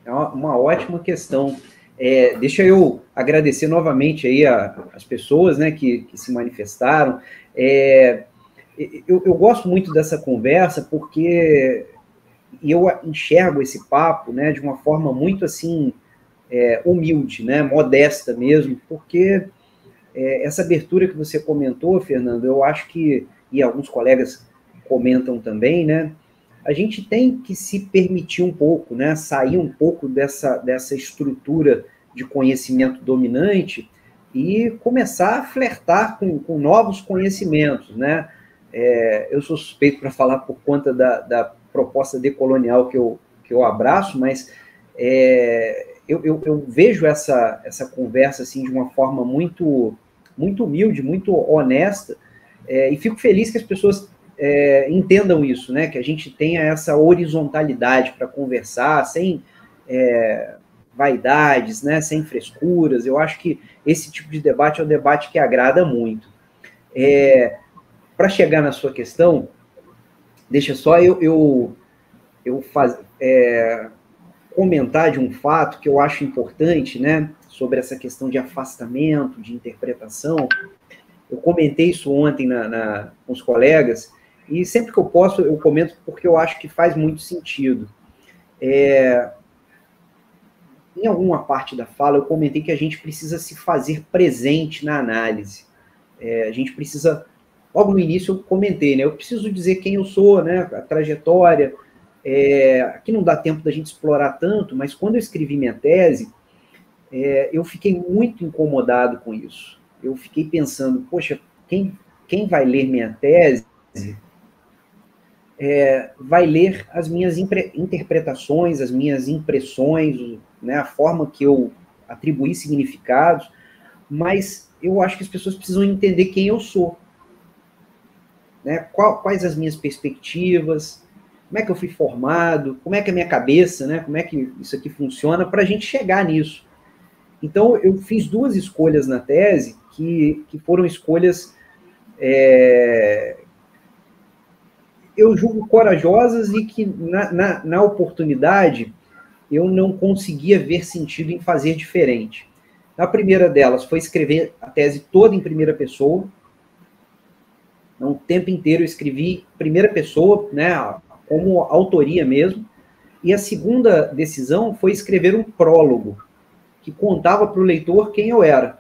É uma ótima questão. Deixa eu agradecer novamente aí as pessoas, né, que se manifestaram. Eu gosto muito dessa conversa porque eu enxergo esse papo, né, de uma forma muito assim humilde, né, modesta mesmo, porque essa abertura que você comentou, Fernando, eu acho que, e alguns colegas comentam também, né, a gente tem que se permitir um pouco, né, sair um pouco dessa estrutura de conhecimento dominante e começar a flertar com novos conhecimentos, né? Eu sou suspeito para falar por conta da proposta decolonial que eu abraço, mas eu vejo essa conversa assim de uma forma muito, muito humilde, muito honesta, e fico feliz que as pessoas entendam isso, né? Que a gente tenha essa horizontalidade para conversar, sem vaidades, né? Sem frescuras. Eu acho que esse tipo de debate é um debate que agrada muito. Para chegar na sua questão, deixa só eu comentar de um fato que eu acho importante, né? Sobre essa questão de afastamento, de interpretação. Eu comentei isso ontem com os colegas, e sempre que eu posso, eu comento porque eu acho que faz muito sentido. Em alguma parte da fala, eu comentei que a gente precisa se fazer presente na análise. A gente precisa, logo no início eu comentei, né? Eu preciso dizer quem eu sou, né? A trajetória. Aqui não dá tempo da gente explorar tanto, mas quando eu escrevi minha tese, eu fiquei muito incomodado com isso. Eu fiquei pensando, poxa, quem vai ler minha tese vai ler as minhas interpretações, as minhas impressões, né, a forma que eu atribuí significados, mas eu acho que as pessoas precisam entender quem eu sou. Né, quais as minhas perspectivas, como é que eu fui formado, como é que é a minha cabeça, né, como é que isso aqui funciona, para a gente chegar nisso. Então, eu fiz 2 escolhas na tese que foram escolhas, eu julgo corajosas e que, na oportunidade, eu não conseguia ver sentido em fazer diferente. A primeira delas foi escrever a tese toda em primeira pessoa. Então, o tempo inteiro eu escrevi em primeira pessoa, né, como autoria mesmo. E a segunda decisão foi escrever um prólogo, que contava para o leitor quem eu era.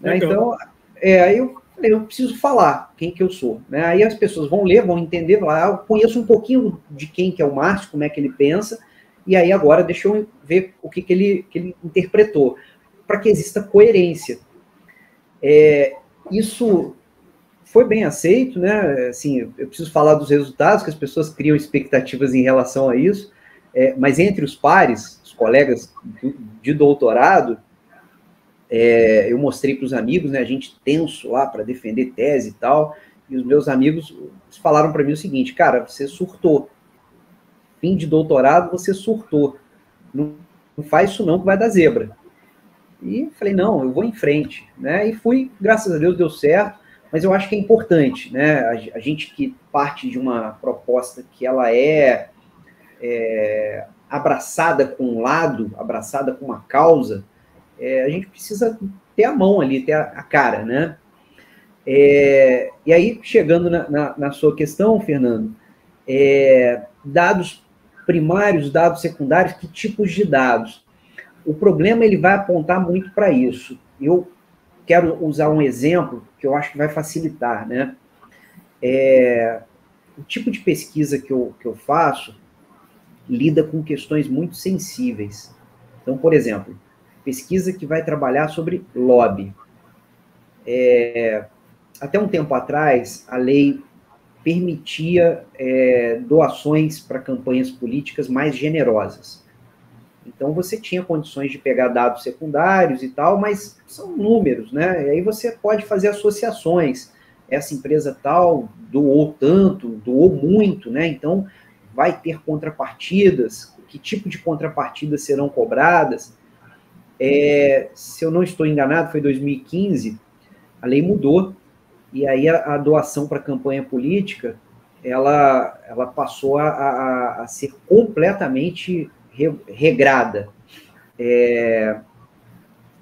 Né? Então, aí eu Eu preciso falar quem que eu sou, né? Aí as pessoas vão ler, vão entender, eu conheço um pouquinho de quem que é o Márcio, como é que ele pensa, e aí agora deixa eu ver o que ele interpretou, para que exista coerência. Isso foi bem aceito, né? Assim, eu preciso falar dos resultados, que as pessoas criam expectativas em relação a isso, mas entre os pares, os colegas de doutorado, eu mostrei para os amigos, né, a gente tenso lá para defender tese e tal, e os meus amigos falaram para mim o seguinte: cara, você surtou. Fim de doutorado, você surtou. Não faz isso não que vai dar zebra. E falei, não, eu vou em frente, né? E fui, graças a Deus deu certo, mas eu acho que é importante, né? A gente que parte de uma proposta que ela é abraçada com um lado, abraçada com uma causa, a gente precisa ter a mão ali, ter a cara, né? E aí, chegando na sua questão, Fernando, dados primários, dados secundários, que tipos de dados? O problema ele vai apontar muito para isso. Eu quero usar um exemplo que eu acho que vai facilitar, né? O tipo de pesquisa que eu faço lida com questões muito sensíveis. Então, por exemplo, pesquisa que vai trabalhar sobre lobby. Até um tempo atrás, a lei permitia doações para campanhas políticas mais generosas. Então, você tinha condições de pegar dados secundários e tal, mas são números, né? E aí você pode fazer associações. Essa empresa tal doou tanto, doou muito, né? Então, vai ter contrapartidas. Que tipo de contrapartidas serão cobradas? Se eu não estou enganado, foi 2015, a lei mudou, e aí a doação para campanha política, ela passou a ser completamente regrada.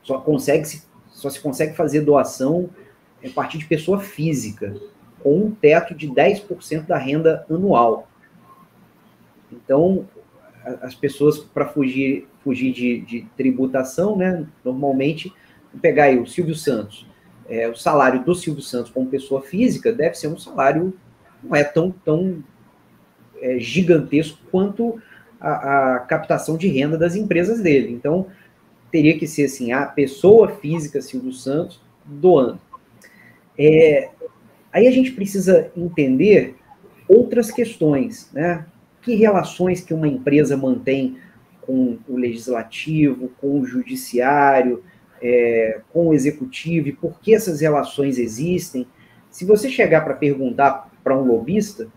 Só se consegue fazer doação a partir de pessoa física, com um teto de 10% da renda anual. Então, as pessoas, para fugir de tributação, né, normalmente, pegar aí o Silvio Santos, o salário do Silvio Santos como pessoa física deve ser um salário, não é tão gigantesco quanto a captação de renda das empresas dele. Então, teria que ser assim, a pessoa física Silvio Santos doando. Aí a gente precisa entender outras questões, né? Que relações que uma empresa mantém com o legislativo, com o judiciário, com o executivo, e por que essas relações existem. Se você chegar para perguntar para um lobista,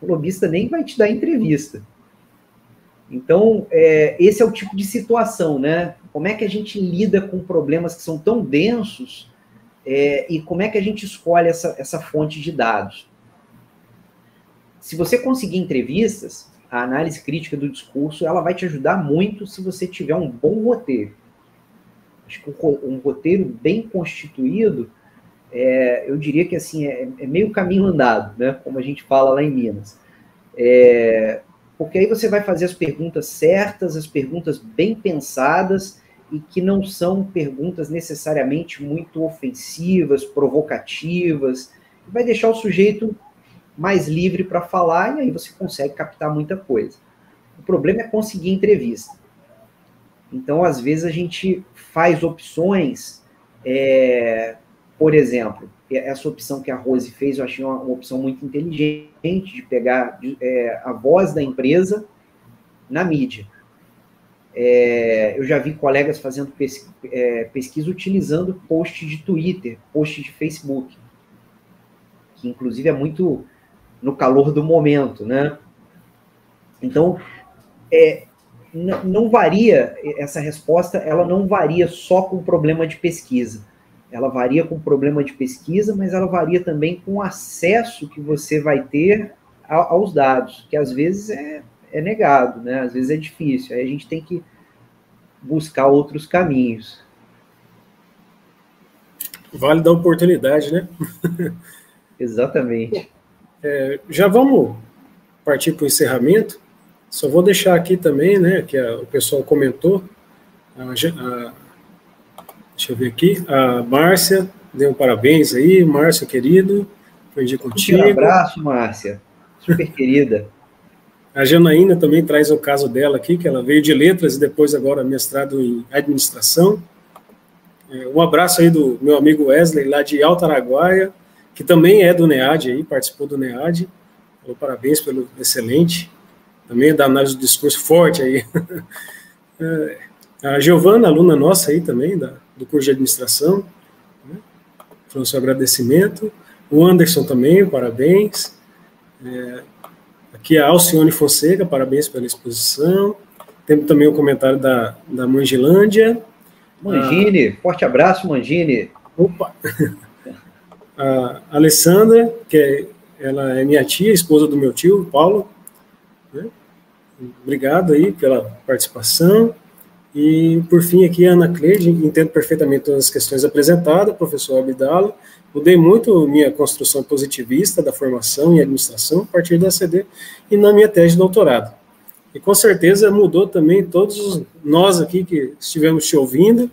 o lobista nem vai te dar entrevista. Então, esse é o tipo de situação, né? Como é que a gente lida com problemas que são tão densos e como é que a gente escolhe essa fonte de dados? Se você conseguir entrevistas, a análise crítica do discurso, ela vai te ajudar muito se você tiver um bom roteiro. Acho que um roteiro bem constituído, eu diria que assim, é meio caminho andado, né? Como a gente fala lá em Minas. Porque aí você vai fazer as perguntas certas, as perguntas bem pensadas, e que não são perguntas necessariamente muito ofensivas, provocativas, vai deixar o sujeito mais livre para falar, e aí você consegue captar muita coisa. O problema é conseguir entrevista. Então, às vezes, a gente faz opções, por exemplo, essa opção que a Rose fez, eu achei uma opção muito inteligente, de pegar a voz da empresa na mídia. Eu já vi colegas fazendo pesquisa utilizando post de Twitter, post de Facebook, que inclusive é muito no calor do momento, né? Então, não varia, essa resposta, ela não varia só com o problema de pesquisa. Ela varia com o problema de pesquisa, mas ela varia também com o acesso que você vai ter aos dados, que às vezes é negado, né? Às vezes é difícil. Aí a gente tem que buscar outros caminhos. Vale da oportunidade, né? Exatamente. Já vamos partir para o encerramento. Só vou deixar aqui também, né, que o pessoal comentou. Deixa eu ver aqui. A Márcia dê um parabéns aí, Márcia, querido, aprendi contigo. Um abraço, Márcia, super querida. A Janaína também traz o caso dela aqui, que ela veio de letras e depois agora mestrado em administração. Um abraço aí do meu amigo Wesley, lá de Alto Araguaia, que também é do NEAD aí, participou do NEAD. Parabéns pelo excelente. Também é da análise do discurso forte aí. A Giovana, aluna nossa aí também, do curso de administração, né? Foi o seu agradecimento. O Anderson também, parabéns. Aqui a Alcione Fonseca, parabéns pela exposição. Temos também o comentário da Mangilândia. Mangine, forte abraço, Mangine. Opa! A Alessandra, ela é minha tia, esposa do meu tio, Paulo, né? Obrigado aí pela participação. E, por fim, aqui a Ana Cleide, entendo perfeitamente todas as questões apresentadas, professor Abdala. Mudei muito minha construção positivista da formação em administração a partir da CD e na minha tese de doutorado. E, com certeza, mudou também todos nós aqui que estivemos te ouvindo,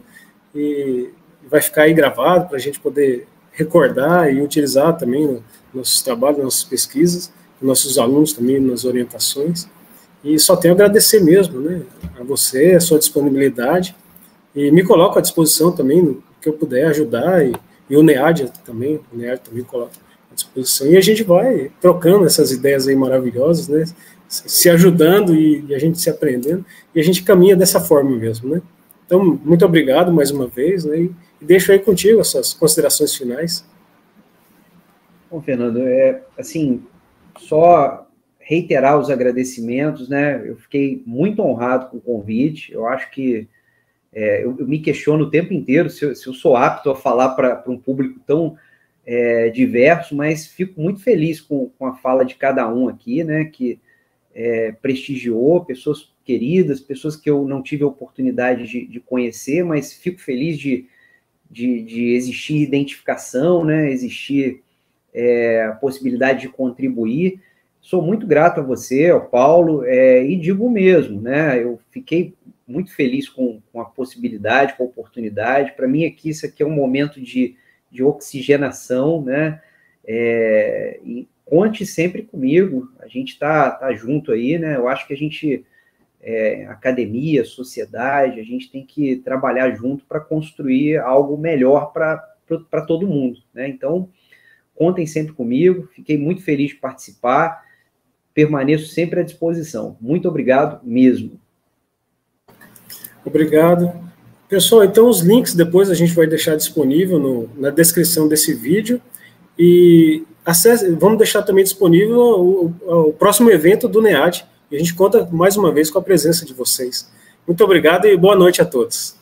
e vai ficar aí gravado para a gente poder recordar e utilizar também nos nossos trabalhos, nas nossas pesquisas, nossos alunos também nas orientações. E só tenho a agradecer mesmo, né, a você, a sua disponibilidade, e me coloco à disposição também, no que eu puder ajudar, e o NEAD também coloca à disposição, e a gente vai trocando essas ideias aí maravilhosas, né, se ajudando e a gente se aprendendo, e a gente caminha dessa forma mesmo, né. Então, muito obrigado mais uma vez, né, e deixo aí contigo as suas considerações finais. Bom, Fernando, assim, só reiterar os agradecimentos, né? Eu fiquei muito honrado com o convite. Eu acho que eu me questiono o tempo inteiro se eu sou apto a falar para um público tão diverso, mas fico muito feliz com a fala de cada um aqui, né? Que prestigiou pessoas queridas, pessoas que eu não tive a oportunidade de conhecer, mas fico feliz de existir identificação, né? Existir a possibilidade de contribuir. Sou muito grato a você, ao Paulo, e digo mesmo, né? Eu fiquei muito feliz com a possibilidade, com a oportunidade. Para mim, isso aqui é um momento de oxigenação, né? E conte sempre comigo, a gente tá junto aí, né? Eu acho que a gente, academia, sociedade, a gente tem que trabalhar junto para construir algo melhor para todo mundo, né? Então, contem sempre comigo, fiquei muito feliz de participar, permaneço sempre à disposição. Muito obrigado mesmo. Obrigado. Pessoal, então os links depois a gente vai deixar disponível na descrição desse vídeo, e vamos deixar também disponível o próximo evento do NEAD, e a gente conta mais uma vez com a presença de vocês. Muito obrigado e boa noite a todos.